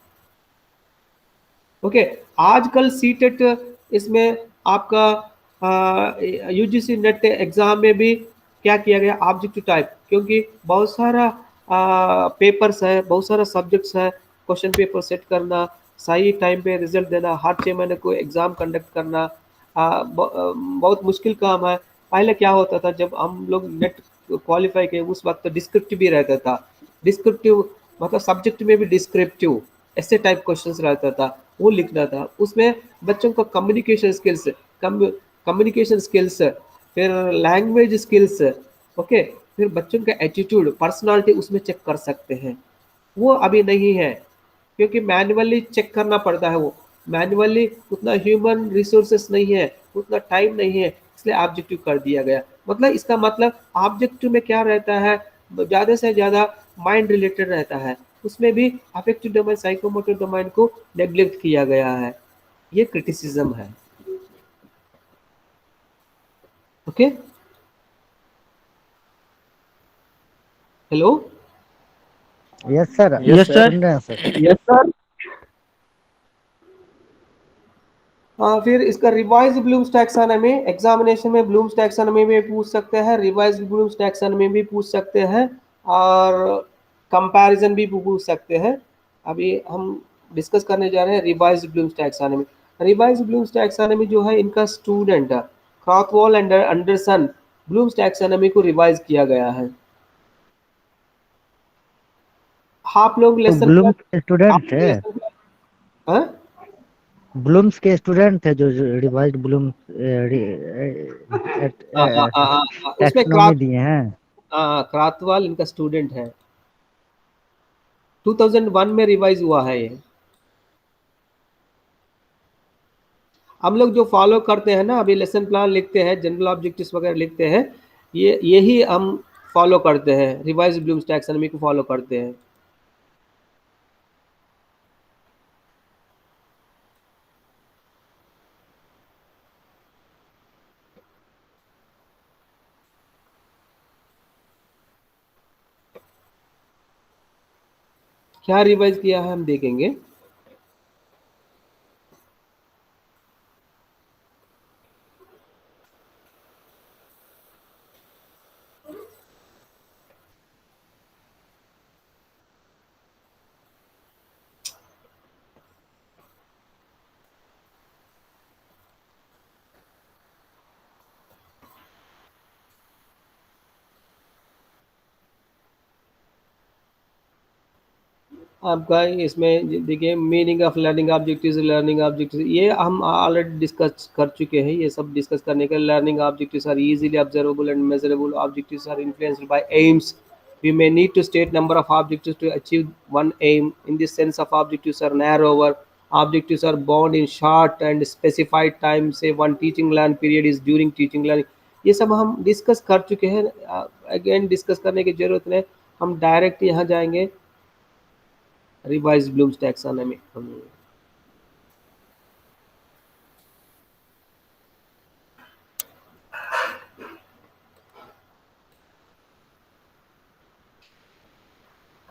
[SPEAKER 1] ओके, आजकल सीटेट इसमें आपका यूजीसी नेट एग्जाम में भी क्या किया गया, ऑब्जेक्टिव टाइप, क्योंकि बहुत सारा पेपर्स है, बहुत सारा सब्जेक्ट्स है, क्वेश्चन पेपर सेट करना, सही टाइम पे रिजल्ट देना, हर 6 महीने को एग्ज़ाम कंडक्ट करना बहुत मुश्किल काम है। पहले क्या होता था, जब हम लोग नेट क्वालिफाई किए उस वक्त तो डिस्क्रिप्टिव भी रहता था, डिस्क्रिप्टिव मतलब सब्जेक्ट में भी डिस्क्रिप्टिव ऐसे टाइप क्वेश्चंस रहता था, वो लिखना था। उसमें बच्चों को कम्युनिकेशन स्किल्स, फिर लैंग्वेज स्किल्स, ओके, फिर बच्चों का एटीट्यूड, पर्सनालिटी उसमें चेक कर सकते हैं। वो अभी नहीं है, क्योंकि मैनुअली चेक करना पड़ता है, वो मैनुअली उतना ह्यूमन रिसोर्सेस नहीं है, उतना टाइम नहीं है, इसलिए ऑब्जेक्टिव कर दिया गया। मतलब इसका मतलब ऑब्जेक्टिव में क्या रहता है, ज़्यादा से ज़्यादा माइंड रिलेटेड रहता है, उसमें भी अफेक्टिव डोमेन, साइकोमोटर डोमेन को नेग्लेक्ट किया गया है, ये क्रिटिसिज्म है। Okay, hello,
[SPEAKER 7] yes sir,
[SPEAKER 5] yes sir,
[SPEAKER 7] सुन रहे हैं सर।
[SPEAKER 5] Yes sir.
[SPEAKER 1] फिर इसका रिवाइज ब्लूम्स टैक्सोनॉमी, एग्जामिनेशन में ब्लूम्स टैक्सोनॉमी में पूछ सकते हैं, रिवाइज ब्लूम्स टैक्सोनॉमी भी पूछ सकते हैं, और कंपैरिजन भी पूछ सकते हैं। अभी हम डिस्कस करने जा रहे हैं revise Bloom's taxonomy. Revise Bloom's taxonomy जो है, इनका student Krathwohl and Anderson Bloom's taxonomy को रिवाइज किया गया है। आप लोग लेसन
[SPEAKER 7] ब्लूम्स के स्टूडेंट थे, ब्लूम्स के स्टूडेंट थे जो रिवाइज्ड ब्लूम
[SPEAKER 1] उसमें
[SPEAKER 7] टैक्सोनॉमी दिए हैं।
[SPEAKER 1] क्राथवाल इनका स्टूडेंट है, 2001 में रिवाइज हुआ है ये। हम लोग जो फॉलो करते हैं ना, अभी लेसन प्लान लिखते हैं, जनरल ऑब्जेक्टिव्स वगैरह लिखते हैं, यही हम फॉलो करते हैं, रिवाइज ब्लूम्स टैक्सोनॉमी को फॉलो करते हैं। क्या रिवाइज किया है हम देखेंगे। आपका इसमें देखिए मीनिंग ऑफ लर्निंग ऑब्जेक्टिव्स ये हम ऑलरेडी डिस्कस कर चुके हैं। ये सब डिस्कस करने के learning objectives are easily observable and measurable objectives are influenced by aims. We may need to state number of objectives to achieve one aim. In this sense of objectives are narrower. Objectives are bound in short and specified time. Say one teaching learn period is during teaching learning. ये सब हम discuss कर चुके हैं। Again discuss करने की जरूरत नहीं, हम डायरेक्ट यहाँ जाएंगे revise Bloom's taxonomy.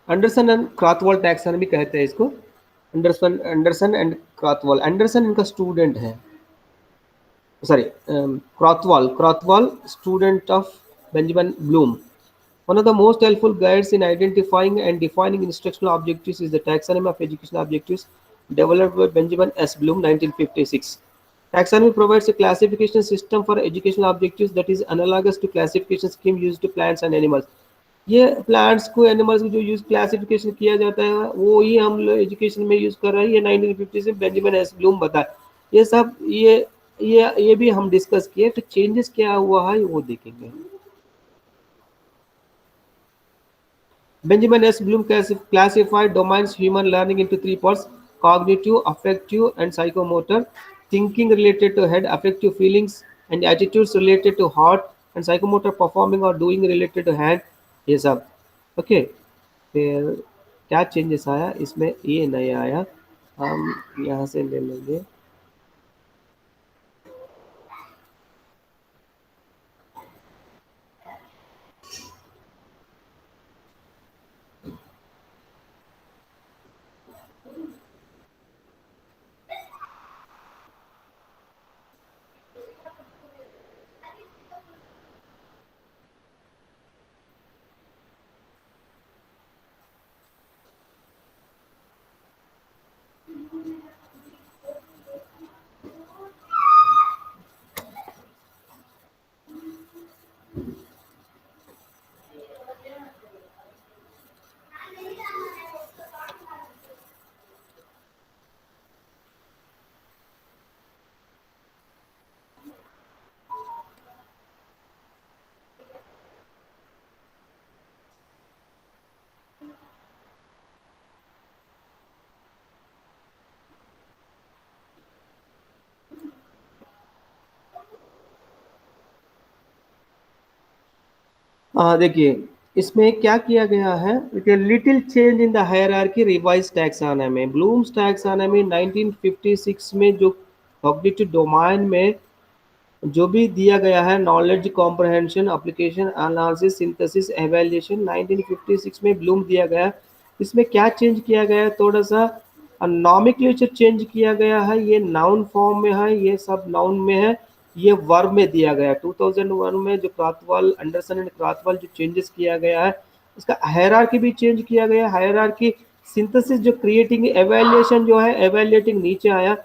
[SPEAKER 1] Anderson and Krathwohl taxonomy कहते हैं इसको। Anderson and Krathwohl. एंडरसन इनका स्टूडेंट है, sorry Krathwohl student of Benjamin Bloom. One of the most helpful guides in identifying and defining instructional objectives is the Taxonomy of Educational Objectives, developed by Benjamin S. Bloom, 1956. Taxonomy provides a classification system for educational objectives that is analogous to classification scheme used to plants and animals. ये plants को animals को जो use classification किया जाता है वो ही हम लोग एजुकेशन में यूज कर रहे हैं। ये 1950 से बेंजामिन एस ब्लूम बताए। ये सब ये भी हम डिस्कस किए। तो चेंजेस क्या हुआ है वो देखेंगे। Benjamin S. Bloom classified domains human learning into three parts: cognitive, affective, and psychomotor. Thinking related to head, affective feelings and attitudes related to heart, and psychomotor performing or doing related to hand. ये सब okay. फिर क्या changes आया इसमें, ये नहीं आया, हम यहाँ से ले लेंगे। देखिए इसमें क्या किया गया है, little change in the hierarchy revise taxonomy. Bloom's taxonomy 1956 में जो कॉग्निटिव डोमेन में जो भी दिया गया है, knowledge comprehension, application, analysis, synthesis, evaluation, 1956 में ब्लूम दिया गया। इसमें क्या चेंज किया गया है, थोड़ा सा नॉमेनक्लेचर चेंज किया गया है। ये नाउन फॉर्म में है, ये सब नाउन में है, ये वर्ब में दिया गया। 2001 में जो क्रॉथवॉल, एंडरसन एंड क्रॉथवॉल जो चेंजेस किया गया है, इसका हायरार्की भी चेंज किया गया। हायरार्की सिंथेसिस जो क्रिएटिंग, एवेल्यूएशन जो है एवेल्यूएटिंग नीचे आया।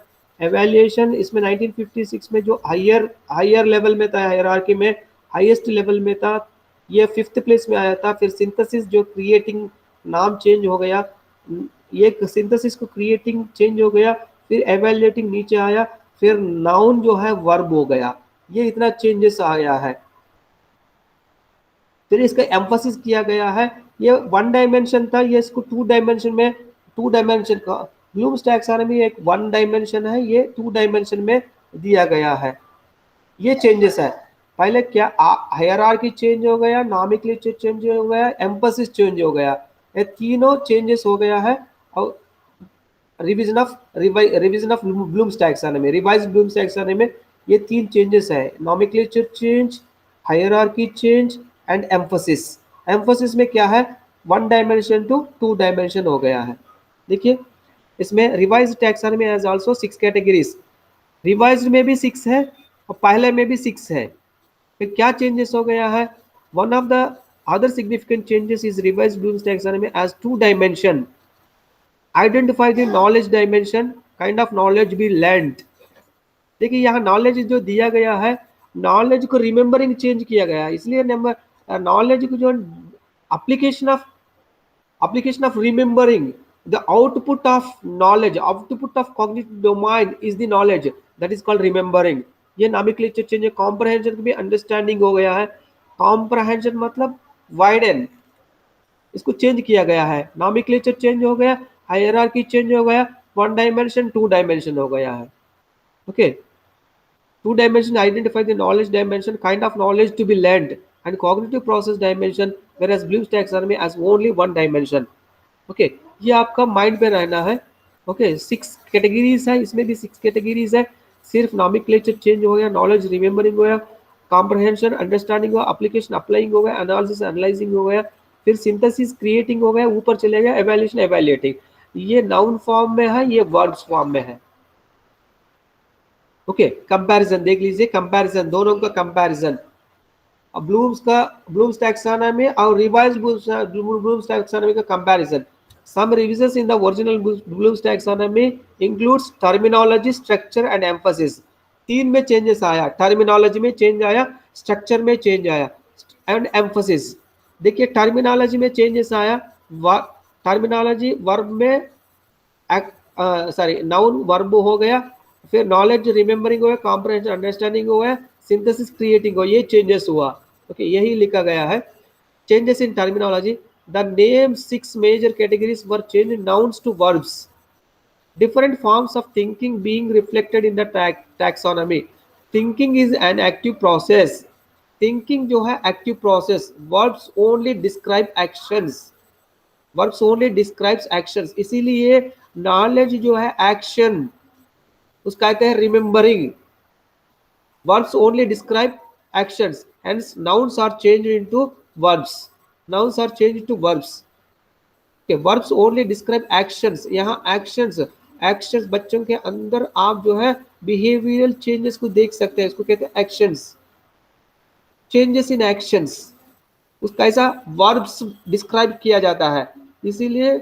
[SPEAKER 1] एवेल्यूएशन इसमें 1956 में जो हायर लेवल में था, हायरार्की में हाईएस्ट लेवल में था, ये 5th प्लेस में आया था। फिर सिंथेसिस जो क्रिएटिंग नाम चेंज हो गया, ये सिंथेसिस को क्रिएटिंग चेंज हो गया। फिर एवेल्यूएटिंग नीचे आया, फिर नाउन जो है वर्ब हो गया। ये इतना चेंजेस आया है। फिर इसका एम्फोसिस किया गया है। ये 1 डायमेंशन था, ये इसको 2 डायमेंशन में, 2 डायमेंशन का ब्लूम्स टैक्सोनॉमी एक 1 डायमेंशन है, ये 2 डायमेंशन में दिया गया है। ये चेंजेस है। पहले क्या हायरार्की चेंज हो गया, नॉमेनक्लेचर चेंज हो गया, एम्फोसिस चेंज हो गया, ये तीनों चेंजेस हो गया है। और revision of Bloom's taxonomy, revise Bloom's taxonomy में ये 3 चेंजेस है: nomenclature change, hierarchy change and emphasis. Emphasis में क्या है, 1 डायमेंशन टू 2 डायमेंशन हो गया है। देखिए इसमें revise taxonomy has also 6 categories, revised में भी 6 है और पहले में भी 6 है। फिर क्या चेंजेस हो गया है? One of the other significant changes is revised Bloom's taxonomy as 2 dimension, identify the knowledge dimension, kind of knowledge be learned. देखिए यहाँ नॉलेज जो दिया गया है, नॉलेज को रिमेम्बरिंग चेंज किया गया है, इसलिए नंबर नॉलेज को जो application of remembering, the output of knowledge, output of cognitive domain is the knowledge, that is called remembering। ये nomenclature change है। comprehension भी understanding हो गया है, comprehension मतलब widen, इसको चेंज किया गया है, nomenclature चेंज हो गया, हायरार्की चेंज हो गया, 1 डायमेंशन 2 डायमेंशन हो गया है। Okay, 2 dimension identify the knowledge dimension, kind of knowledge to be learned, and cognitive process dimension, whereas Bloom's taxonomy has only 1 dimension। Okay, ये आपका माइंड पे रहना है। ओके, 6 कैटेगरीज है, इसमें भी 6 कैटेगरीज है। सिर्फ नॉमेनक्लेचर चेंज हो गया, नॉलेज रिमेम्बरिंग हो गया, कॉम्प्रहेंशन अंडरस्टैंडिंग हो गया, एप्लीकेशन अप्लाइंग हो गया, एनालिसिस एनालाइजिंग हो गया, फिर सिंथेसिस क्रिएटिंग हो गया, ऊपर चले गया एवेल्यूशन एवेल्युएटिंग। ये नाउन फॉर्म में है, ये वर्ब्स फॉर्म में है। ओके, कंपैरिजन देख लीजिए, कंपैरिजन दोनों का कंपैरिजन, ब्लूम्स टैक्सोनॉमी और रिवाइज्ड ब्लूम्स टैक्सोनॉमी का comparison. Some revisions in the original Bloom's taxonomy includes terminology, structure and emphasis. 3 में चेंजेस आया, टर्मिनोलॉजी में चेंज आया, स्ट्रक्चर में चेंज आया एंड एम्फसिस। देखिए टर्मिनोलॉजी में चेंजेस आया, टर्मिनोलॉजी वर्ब में नाउन वर्ब हो गया, फिर नॉलेज रिमेम्बरिंग हो गया, कॉम्प्रहेंशन अंडरस्टैंडिंग हो गया, सिंथेसिस क्रिएटिंग हो, ये चेंजेस हुआ। ओके, यही लिखा गया है। Changes in terminology, the name 6 major categories were change nouns to verbs, different forms of thinking being reflected in the taxonomy। thinking is an active process, thinking जो है active process, verbs only describe actions, verbs only describes actions, इसीलिए knowledge जो है action, उसका कहते हैं remembering. verbs only describe actions, hence nouns are changed into verbs, nouns are changed to verbs। okay, verbs only describe actions, यहाँ actions, actions बच्चों के अंदर आप जो है बिहेवियरल चेंजेस को देख सकते हैं, इसको कहते हैं एक्शंस, चेंजेस इन एक्शंस, उसका ऐसा वर्ब्स डिस्क्राइब किया जाता है। इसीलिए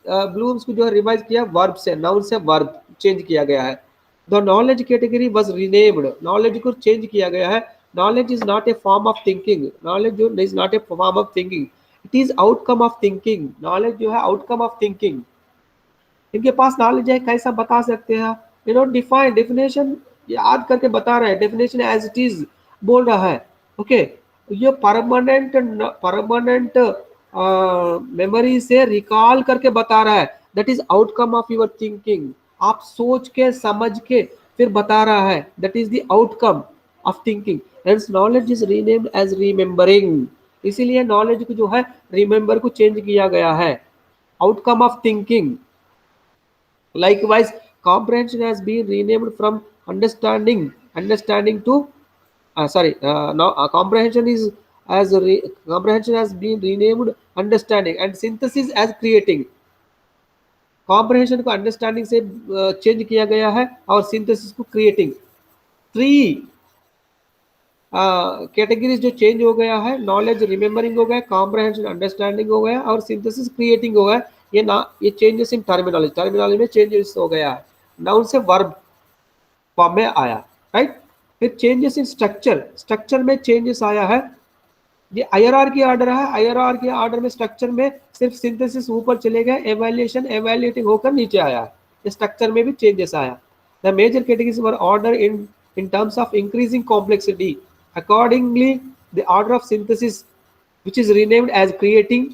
[SPEAKER 1] ब्लूम्स को जो है रिवाइज किया, वर्ब से, नाउन से वर्ब चेंज किया गया है। The knowledge category was renamed, knowledge को चेंज किया गया है। Knowledge is not a form of thinking, knowledge जो is not a form of thinking, it is outcome of thinking. Knowledge जो है आउटकम ऑफ थिंकिंग, इनके पास नॉलेज है, कैसा बता सकते हैं? डिफाइन, डेफिनेशन याद करके बता रहे हैं, डेफिनेशन एज इट इज बोल रहा है। ओके, ये परमानेंट मेमोरी से रिकॉल करके बता रहा है, that is outcome of your thinking. आप सोच के समझ के फिर बता रहा है, that is the outcome of thinking. Hence knowledge is renamed as remembering, इसीलिए नॉलेज को जो है रिमेम्बर को चेंज किया गया है, outcome of thinking. Likewise, comprehension has been renamed from understanding to now comprehension is comprehension has been renamed understanding, and synthesis as creating। comprehension को understanding से चेंज किया गया है और synthesis को creating। 3 कैटेगरीज जो चेंज हो गया है, नॉलेज रिमेम्बरिंग हो गया, कॉम्प्रहेंशन अंडरस्टैंडिंग हो गया और सिंथेसिस क्रिएटिंग हो गया। ये चेंजेस इन टर्मिनोलॉजी, टर्मिनोलॉजी में चेंजेस हो गया है, नाउन से वर्ब फॉर्म में आया, राइट। फिर चेंजेस इन स्ट्रक्चर, स्ट्रक्चर में चेंजेस आया है। ये हायरार्की ऑर्डर है, हायरार्की ऑर्डर में स्ट्रक्चर में सिर्फ सिंथेसिस ऊपर चले गए, एवेल्युएशन एवेल्युएटिंग होकर नीचे आया, ये स्ट्रक्चर में भी चेंजेस आया। The major categories were order in terms of increasing complexity, accordingly the order of synthesis, which is renamed as creating,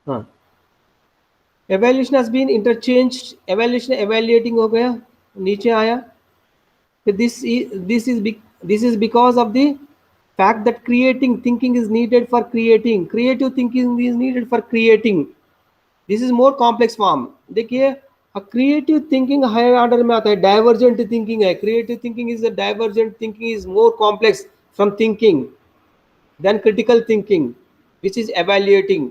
[SPEAKER 1] हाँ, evaluation has been interchanged, evaluation evaluating हो गया, नीचे आया. This is because of the fact that creating thinking is needed for creating, creative thinking is needed for creating. This is more complex form. देखिए, creative thinking higher order में आता है, divergent thinking है. Creative thinking is divergent thinking is more complex from thinking than critical thinking which is evaluating.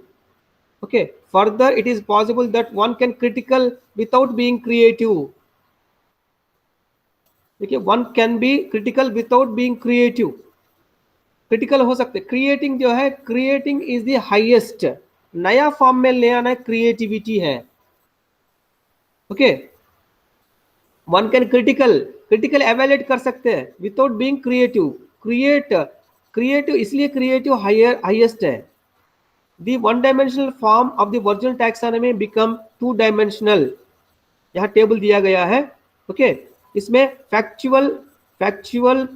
[SPEAKER 1] Okay, further it is possible that one can critical without being creative. देखिए, one can be critical without being creative. Critical हो सकते. Creating जो है, creating is the highest, नया form में ले आना creativity है. Okay, one can critical evaluate कर सकते हैं विदाउट बीइंग क्रिएटिव. क्रिएटिव इसलिए क्रिएटिव हाईएस्ट है. The one dimensional form of the virtual taxonomy become two dimensional. यहाँ टेबल दिया गया है. ओके, इसमें factual,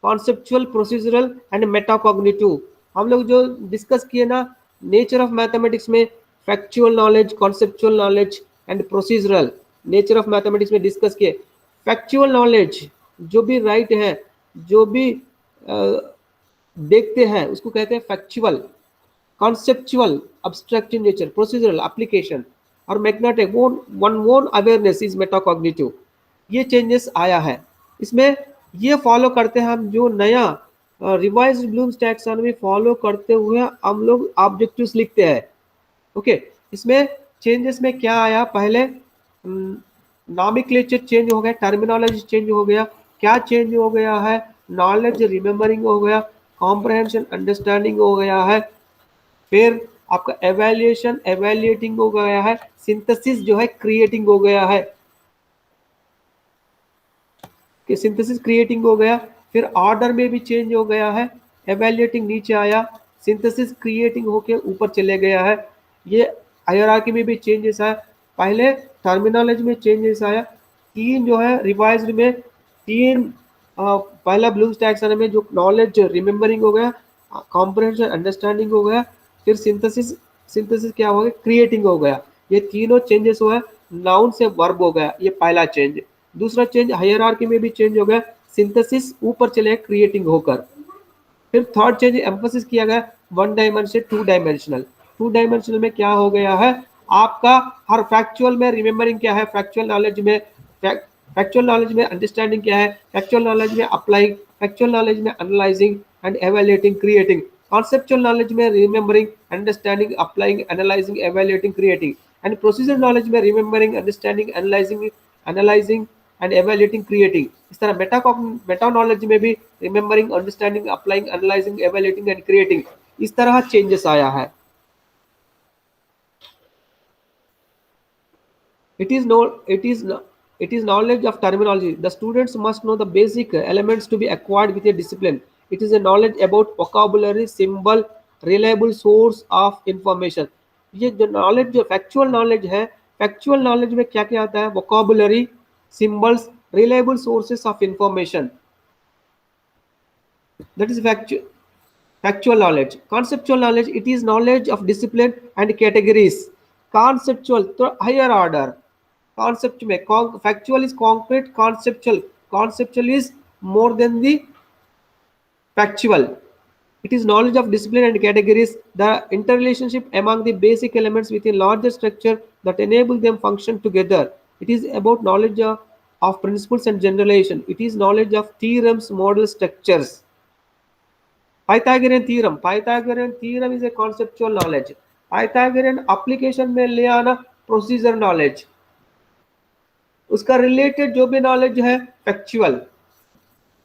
[SPEAKER 1] conceptual, procedural and metacognitive. हम लोग जो डिस्कस किए ना नेचर ऑफ मैथमेटिक्स में, factual knowledge, conceptual knowledge and procedural, nature of mathematics में डिस्कस किए. फैक्चुअल नॉलेज जो भी राइट है, जो भी देखते हैं उसको कहते हैं factual. Conceptual abstract in nature, procedural application, और magnetic one awareness is metacognitive. ये चेंजेस आया है. इसमें ये फॉलो करते हैं हम जो नया रिवाइज्ड ब्लूम्स टैक्सोनॉमी फॉलो करते हुए हम लोग ऑब्जेक्टिव्स लिखते हैं. ओके, इसमें चेंजेस में क्या आया, पहले नॉमेनक्लेचर चेंज हो गया, टर्मिनोलॉजी चेंज हो गया. क्या चेंज हो गया है, नॉलेज रिमेम्बरिंग हो गया, कॉम्प्रहेंशन अंडरस्टैंडिंग हो गया है, फिर आपका एवेल्युएशन एवेल्युएटिंग हो गया है, सिंथेसिस जो है क्रिएटिंग हो गया है. कि सिंथेसिस क्रिएटिंग हो गया, फिर ऑर्डर में भी चेंज हो गया है. एवेल्युएटिंग नीचे आया, सिंथेसिस क्रिएटिंग होके ऊपर चले गया है. ये हायरार्की में भी चेंजेस आया. पहले टर्मिनोलॉजी में चेंजेस आया. तीन जो है रिवाइज्ड में, तीन पहला ब्लूम्स टैक्सोनॉमी में जो नॉलेज रिमेम्बरिंग हो गया, कॉम्प्रहेंशन अंडरस्टैंडिंग हो गया, फिर सिंथेसिस क्या हो गया, क्रिएटिंग हो गया. ये तीनों चेंजेस हुआ. नाउन से वर्ब हो गया, ये पहला चेंज. दूसरा चेंज हायरार्की में भी चेंज हो गया, सिंथेसिस ऊपर चले क्रिएटिंग होकर. फिर थर्ड चेंज एम्फोसिस किया गया, one dimension two dimensional. Two dimensional में क्या हो गया है, आपका हर फैक्चुअल में रिमेम्बरिंग क्या है, फैक्चुअल नॉलेज में अंडरस्टैंडिंग क्या है, फैक्चुअल नॉलेज में अप्लाइंग, फैक्चुअल नॉलेज में analysing and evaluating creating, conceptual knowledge में remembering, understanding, applying, analysing, evaluating, creating, and procedure knowledge में remembering, understanding, analysing and evaluating, creating. इस तरह मेटा नॉलेज में भी remembering, understanding, applying, analysing, evaluating and creating. इस तरह changes आया है. It is knowledge of terminology. The students must know the basic elements to be acquired with a discipline. It is a knowledge about vocabulary, symbol, reliable source of information. ये जो knowledge, जो factual knowledge है, factual knowledge में क्या क्या आता है, vocabulary, symbols, reliable sources of information. That is factual knowledge. Conceptual knowledge, it is knowledge of discipline and categories. Conceptual तो higher order. Concept में factual is concrete, conceptual is more than the factual. It is knowledge of discipline and categories, the interrelationship among the basic elements within larger structure that enable them function together. It is about knowledge of principles and generalization. It is knowledge of theorems, model structures. Pythagorean theorem is a conceptual knowledge. Pythagorean application में ले आना procedure knowledge. उसका related जो भी knowledge है factual.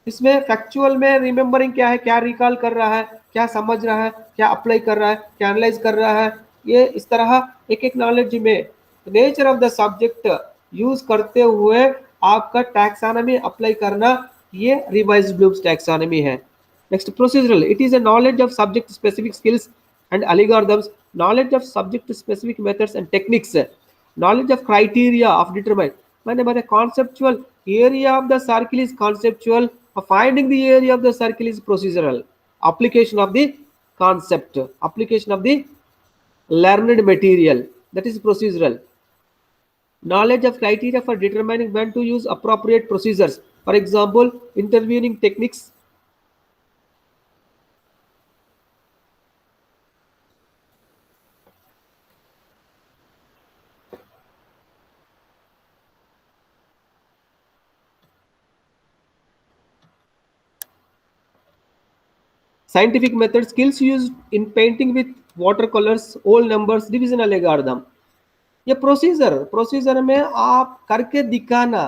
[SPEAKER 1] इसमें factual में remembering क्या है, क्या रिकॉल कर रहा है, क्या समझ रहा है, क्या अप्लाई कर रहा है, क्या एनालाइज कर रहा है. ये इस तरह एक एक नॉलेज में nature of the subject use करते हुए आपका टैक्सोनॉमी अप्लाई करना, ये रिवाइज्ड ब्लूम्स टैक्सोनॉमी है. Next procedural. It is a knowledge of subject specific skills and algorithms, knowledge of subject specific methods and techniques, knowledge of criteria of determine. मैंने बताया conceptual, area of the circle is conceptual, finding the area of the circle is procedural. Application of the concept, application of the learned material, that is procedural. Knowledge of criteria for determining when to use appropriate procedures, for example intervening techniques. Scientific method, skills used in painting with watercolors, whole numbers, division algorithm. ये procedure में आप करके दिखाना,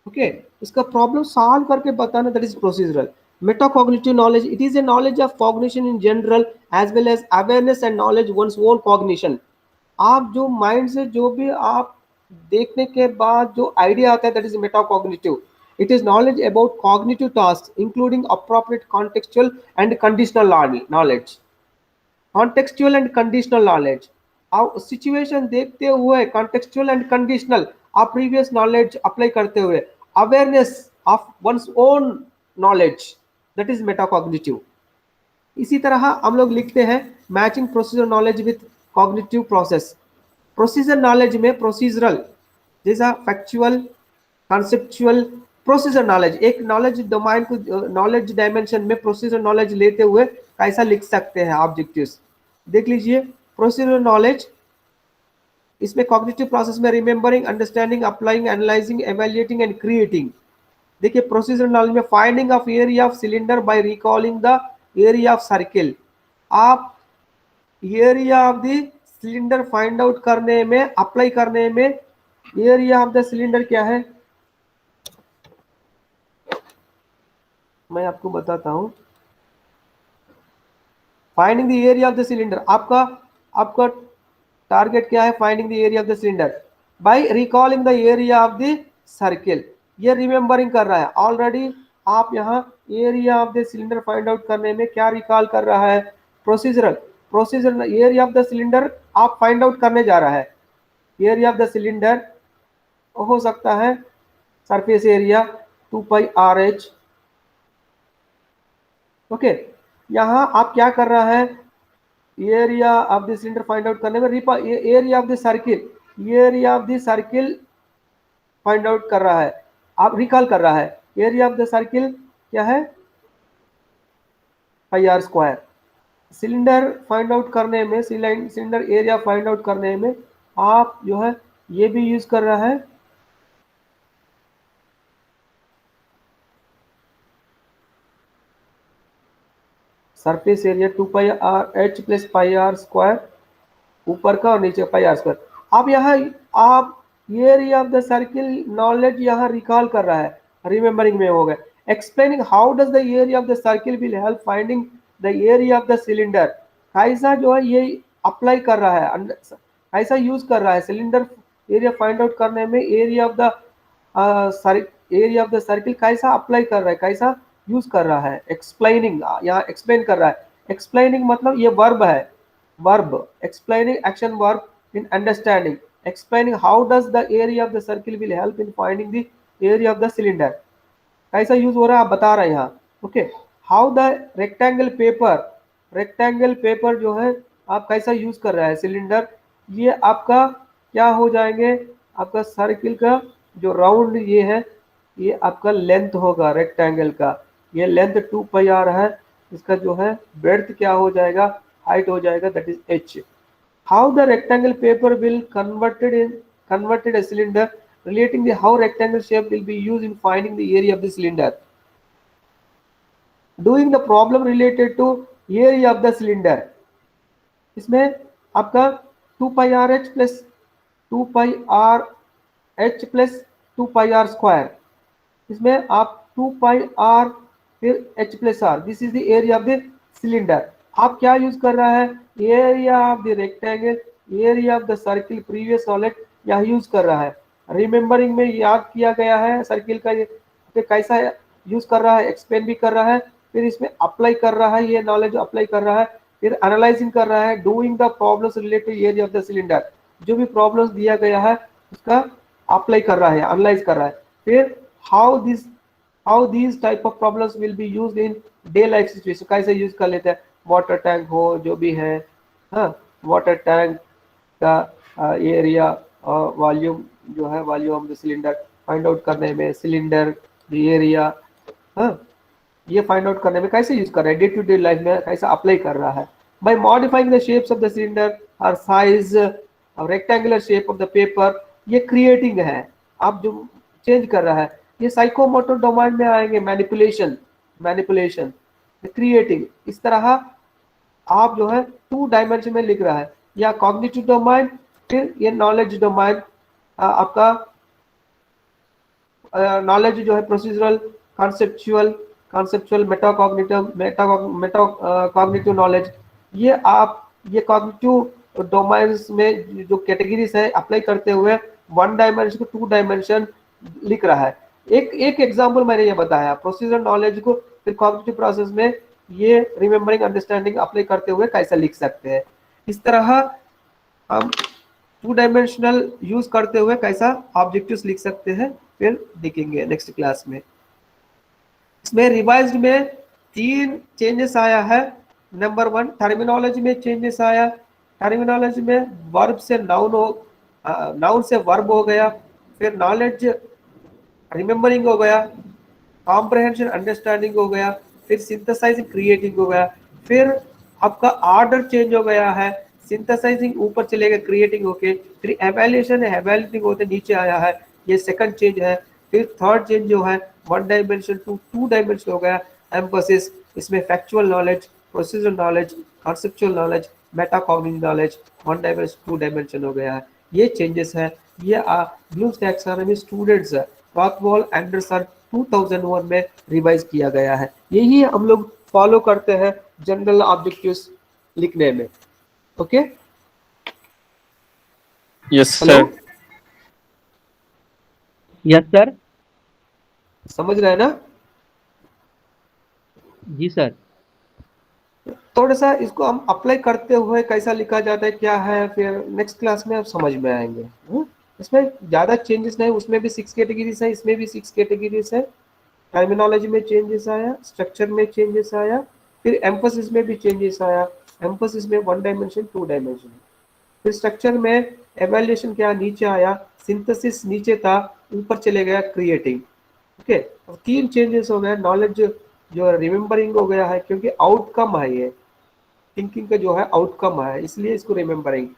[SPEAKER 1] okay, इसका problem solve करके बताना, that is procedural. Metacognitive knowledge, it is a knowledge of cognition in general as well as awareness and knowledge one's own cognition. आप जो माइंड से जो भी आप देखने के बाद जो आइडिया आता है, that is metacognitive. It is knowledge about cognitive tasks, including appropriate contextual and conditional knowledge. Contextual and conditional knowledge. आप सिचुएशन देखते हुए contextual and conditional, आप previous knowledge apply करते हुए awareness of one's own knowledge, that is metacognitive. इसी तरह हम लोग लिखते हैं matching procedure knowledge with cognitive process. Procedure knowledge में प्रोसीजरल जैसा फैक्चुअल, कॉन्सेप्चुअल, प्रोसीजर नॉलेज, एक नॉलेज डोमेन को नॉलेज डायमेंशन में प्रोसीजर नॉलेज लेते हुए कैसा लिख सकते हैं ऑब्जेक्टिव्स. देख लीजिए प्रोसीजर नॉलेज, इसमें कॉग्निटिव प्रोसेस में remembering, understanding, applying, analysing, evaluating and creating. देखिए प्रोसीजर नॉलेज में finding of area of cylinder by recalling the area of circle. आप area of the cylinder find out करने में, apply करने में, area of the cylinder क्या है मैं आपको बताता हूं. Finding the area of the cylinder, आपका टारगेट क्या है, finding the area of the cylinder by recalling the area of the circle. ये रिमेंबरिंग कर रहा है ऑलरेडी. आप यहाँ area of the cylinder find out करने में क्या रिकॉल कर रहा है, procedural area of the cylinder आप फाइंड आउट करने जा रहा है. एरिया ऑफ द सिलेंडर हो सकता है सरफेस एरिया 2πRH. ओके, यहाँ आप क्या कर रहा है, area of the cylinder find out करने में area of the circle find out कर रहा है, आप रिकॉल कर रहा है. एरिया ऑफ द सर्किल क्या है, πr². सिलेंडर फाइंड आउट करने में, सिलेंडर एरिया फाइंड आउट करने में आप जो है ये भी यूज कर रहा है surface area 2πRH plus πr², ऊपर का और नीचे πr². अब यहाँ आप area of the circle knowledge यहाँ रिकॉल कर रहा है, रिमेंबरिंग में हो गया. Explaining how does the area of the circle will help finding the area of the cylinder. कैसा जो है ये अप्लाई कर रहा है, कैसा यूज कर रहा है, सिलेंडर एरिया फाइंड आउट करने में एरिया ऑफ द सर्किल कैसा अप्लाई कर रहा है, कैसा यूज कर रहा है. एक्सप्लेनिंग, यहाँ एक्सप्लेन कर रहा है. एक्सप्लेनिंग मतलब ये वर्ब है, verb. Explaining action verb in understanding. Explaining how does the area of the circle will help in finding the area of the cylinder. कैसा यूज हो रहा है आप बता रहे हैं यहाँ. Okay, how the rectangle paper जो है आप कैसा यूज कर रहा है सिलेंडर. ये आपका क्या हो जाएंगे, आपका सर्किल का जो राउंड ये है, ये आपका लेंथ होगा रेक्टेंगल का. ये लेंथ 2πr है, इसका जो है ब्रेड्थ क्या हो जाएगा, हाइट हो जाएगा, that is h. How the rectangle paper will converted a cylinder, relating the how rectangle shape will be used in finding the area of the cylinder. Doing the problem related to area of the cylinder, इसमें आपका 2πRH plus 2πRH plus 2πr², इसमें आप 2πr फिर h plus r, this is the area of the cylinder. आप क्या use कर रहा है, area of the rectangle, area of the circle, previous knowledge यह यूज कर रहा है. रिमेंबरिंग में याद किया गया है सर्किल का ये कैसा यूज कर रहा है, एक्सप्लेन भी कर रहा है, फिर इसमें अप्लाई कर रहा है, ये नॉलेज अप्लाई कर रहा है, फिर एनालाइजिंग कर रहा है. Doing the problems related area of the cylinder, जो भी प्रॉब्लम्स दिया गया है उसका अप्लाई कर रहा है, एनालाइज कर रहा है. फिर how these type of problems will be used in day life situation, कैसे यूज कर लेते हैं, वाटर टैंक हो जो भी है. हाँ, वाटर टैंक का एरिया और वॉल्यूम जो है, volume of the cylinder find out करने में, सिलेंडर एरिया, हाँ, ये फाइंड आउट करने में कैसे यूज कर रहा है, डे टू डे लाइफ में कैसा अप्लाई कर रहा है। By modifying the shapes of the cylinder और साइज और rectangular shape of the paper, ये क्रिएटिंग है, आप जो चेंज कर रहा है। ये साइकोमोटर डोमेन में आएंगे, मैनिपुलेशन, मैनिपुलेशन, क्रिएटिंग। इस तरह आप जो है 2 डायमेंशन में लिख रहा है, या कॉग्निटिव डोमेन, फिर ये नॉलेज डोमेन, आपका नॉलेज जो है procedural, conceptual, conceptual, metacognitive, metacognitive knowledge. ये आप ये कॉग्निटिव डोमेन्स में जो कैटेगरीज है अप्लाई करते हुए 1 डायमेंशन को 2 डायमेंशन लिख रहा है। एक एग्जांपल मैंने ये बताया, प्रोसीजरल नॉलेज को फिर कॉग्निटिव प्रोसेस में ये रिमेम्बरिंग, अंडरस्टैंडिंग अप्लाई करते हुए कैसा लिख सकते हैं। इस तरह हम 2 डायमेंशनल यूज करते हुए कैसा ऑब्जेक्टिव्स लिख सकते हैं, फिर देखेंगे नेक्स्ट क्लास में। इसमें रिवाइज्ड में 3 चेंजेस आया है। नंबर 1, टर्मिनोलॉजी में चेंजेस आया। टर्मिनोलॉजी में वर्ब से नाउन हो, नाउन से वर्ब हो गया, फिर नॉलेज रिमेम्बरिंग हो गया, कॉम्प्रहेंशन अंडरस्टैंडिंग हो गया, फिर सिंथेसाइजिंग क्रिएटिंग हो गया, फिर आपका ऑर्डर चेंज हो गया है, सिंथेसाइजिंग ऊपर चलेगा क्रिएटिंग होके, फिर एवेल्यूएशन है, एवेल्यूटिंग होते नीचे आया है, ये सेकंड चेंज है। फिर थर्ड चेंज जो है 1 डायमेंशन टू 2 डायमेंशन हो गया, एम्फोसिस, इसमें factual knowledge, procedural knowledge, conceptual knowledge, metacognitive knowledge, 1 dimension 2 dimension हो गया है। ये चेंजेस है। ये ब्लूम्स टैक्सोनॉमी स्टूडेंट्स रॉथवॉल एंडरसन 2001 में रिवाइज किया गया है। यही हम लोग फॉलो करते हैं जनरल ऑब्जेक्टिव्स लिखने में। Okay,
[SPEAKER 5] yes
[SPEAKER 1] hello,
[SPEAKER 5] sir.
[SPEAKER 4] Yes sir.
[SPEAKER 1] समझ रहे हैं ना?
[SPEAKER 4] जी सर।
[SPEAKER 1] थोड़ा सा इसको हम अप्लाई करते हुए कैसा लिखा जाता है, क्या है, फिर नेक्स्ट क्लास में आप समझ में आएंगे। इसमें ज़्यादा चेंजेस नहीं, उसमें भी 6 कैटेगरीज है, इसमें भी 6 कैटेगरीज है। टर्मिनोलॉजी में चेंजेस आया, स्ट्रक्चर में चेंजेस आया, फिर एम्फोसिस में भी चेंजेस आया। एम्फोसिस में 1 डायमेंशन 2 डायमेंशन, फिर स्ट्रक्चर में एवेल्यूएशन क्या नीचे आया, सिंथेसिस नीचे था, ऊपर चले गया क्रिएटिंग। ओके, अब 3 चेंजेस हो गए। नॉलेज जो रिमेम्बरिंग हो गया है, क्योंकि आउटकम है, ये थिंकिंग का जो है आउटकम है, इसलिए इसको रिमेम्बरिंग।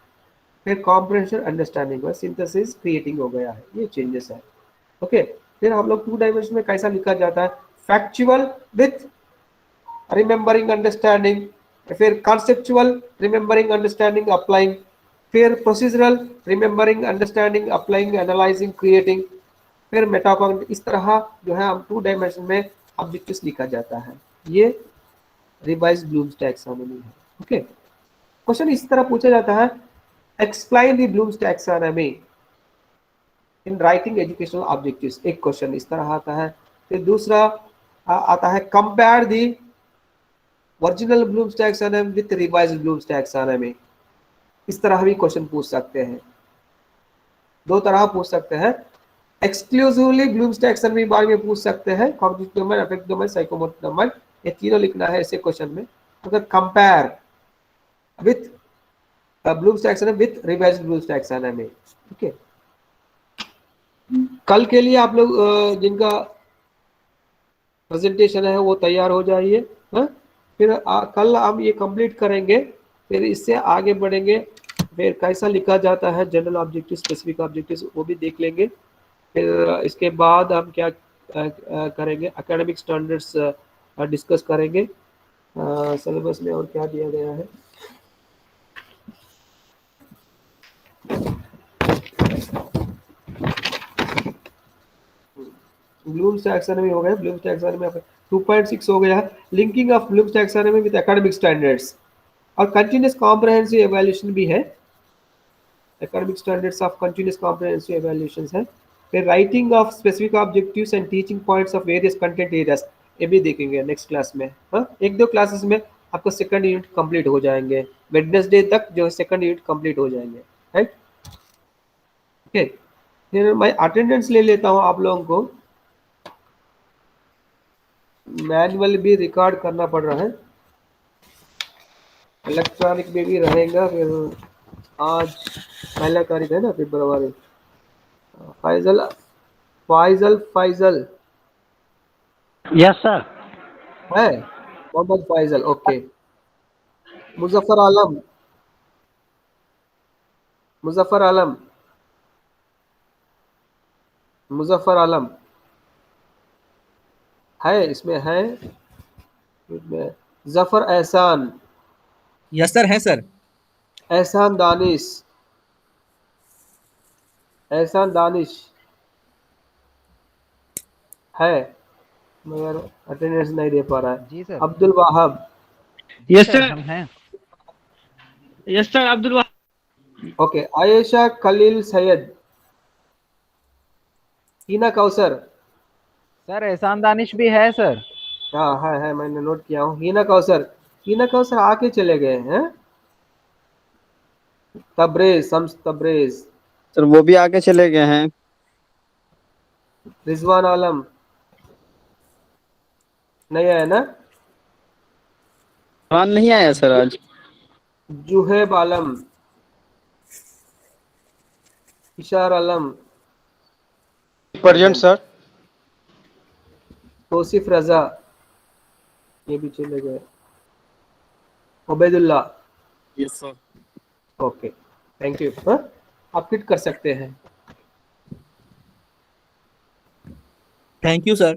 [SPEAKER 1] फिर कॉम्प्रहेंशन अंडरस्टैंडिंग हुआ, सिंथेसिस क्रिएटिंग हो गया है, ये चेंजेस है। ओके, फिर हम लोग 2 डायमेंशन में कैसा लिखा जाता है, फैक्चुअल विथ रिमेम्बरिंग अंडरस्टैंडिंग, फिर कॉन्सेप्चुअल रिमेम्बरिंग अंडरस्टैंडिंग अप्लाइंग, फिर procedural remembering understanding applying analysing creating, फिर मेटाकॉग्निटिव। इस तरह जो है हम 2 डायमेंशन में ऑब्जेक्टिव्स लिखा जाता है। ये रिवाइज ब्लूम्स टैक्सोनॉमी है। ओके, क्वेश्चन इस तरह पूछा जाता है, explain the Bloom's taxonomy in writing educational objectives. एक क्वेश्चन इस तरह आता है। फिर दूसरा आता है, compare the original Bloom's taxonomy with revised Bloom's taxonomy. इस तरह भी क्वेश्चन पूछ सकते हैं, 2 तरह पूछ सकते हैं। एक्सक्लूसिवली ब्लूम्स टैक्सोनॉमी बारे में पूछ सकते हैं, cognitive domain, affective domain, psychomotor domain, ये तीनों लिखना है ऐसे क्वेश्चन में। अगर compare with Bloom's taxonomy with revised Bloom's taxonomy. Okay, कल के लिए आप लोग जिनका प्रेजेंटेशन है वो तैयार हो जाइए। हाँ, फिर कल हम ये कंप्लीट करेंगे, फिर इससे आगे बढ़ेंगे। फिर कैसा लिखा जाता है जनरल ऑब्जेक्टिव, स्पेसिफिक ऑब्जेक्टिव, वो भी देख लेंगे। फिर इसके बाद हम क्या करेंगे, एकेडमिक स्टैंडर्ड्स डिस्कस करेंगे। सिलेबस में और क्या दिया गया है, ब्लूम्स टैक्सोनॉमी हो गया, ब्लूम्स टैक्सोनॉमी 2.6 हो गया है, linking of Bloom's taxonomy with academic standards, और कंटिन्यूअस कॉम्प्रहेंसिव एवैल्यूएशन भी है, academic standards of continuous comprehensive evaluations है। फिर writing of specific objectives and teaching points of various content areas, ये भी देखेंगे नेक्स्ट क्लास में। हाँ, 1-2 क्लासेस में आपका सेकंड यूनिट कंप्लीट हो जाएंगे, वेडनेसडे तक जो सेकंड यूनिट कंप्लीट हो जाएंगे, राइट। ओके, फिर मैं अटेंडेंस ले लेता हूँ आप लोगों को, मैनुअल भी रिकॉर्ड करना पड़ रहा है। इलेक्ट्रॉनिक में भी रहेगा फिर। आज पहला तारीख है ना फरवरी। Faizal Faizal Faizal
[SPEAKER 6] yes sir.
[SPEAKER 1] है, मोहम्मद फैजल, ओके। मुजफ्फर आलम, मुजफ्फर आलम, मुजफ्फर आलम है, इसमें है। इसमें जफर एहसान,
[SPEAKER 8] यस सर, है सर।
[SPEAKER 1] एहसान दानिश, एहसान दानिश है, मगर अटेंडेंस नहीं दे पा रहा है।
[SPEAKER 2] जी sir.
[SPEAKER 1] Abdul Wahab,
[SPEAKER 4] yes sir,
[SPEAKER 2] हम हैं।
[SPEAKER 4] Yes sir, Abdul Wahab.
[SPEAKER 1] Okay. Ayesha Khalil Syed, Heena Kausar,
[SPEAKER 2] sir Ehsan Danish भी है सर।
[SPEAKER 1] हाँ है, मैंने नोट किया हूँ। हीना कौसर, हीना कौसर आके चले गए हैं। तबरेज, शम्स तबरेज,
[SPEAKER 3] सर वो भी आगे चले गए हैं।
[SPEAKER 1] रिजवान आलम नहीं आया ना।
[SPEAKER 3] हाँ नहीं आया सर आज।
[SPEAKER 1] जुहेब आलम, इशार आलम,
[SPEAKER 6] प्रेजेंट सर।
[SPEAKER 1] तौसीफ रजा, ये भी चले गए। Ubaidullah,
[SPEAKER 3] yes sir.
[SPEAKER 1] Okay, thank you. हाँ, आप क्विट कर सकते हैं।
[SPEAKER 8] Thank you sir.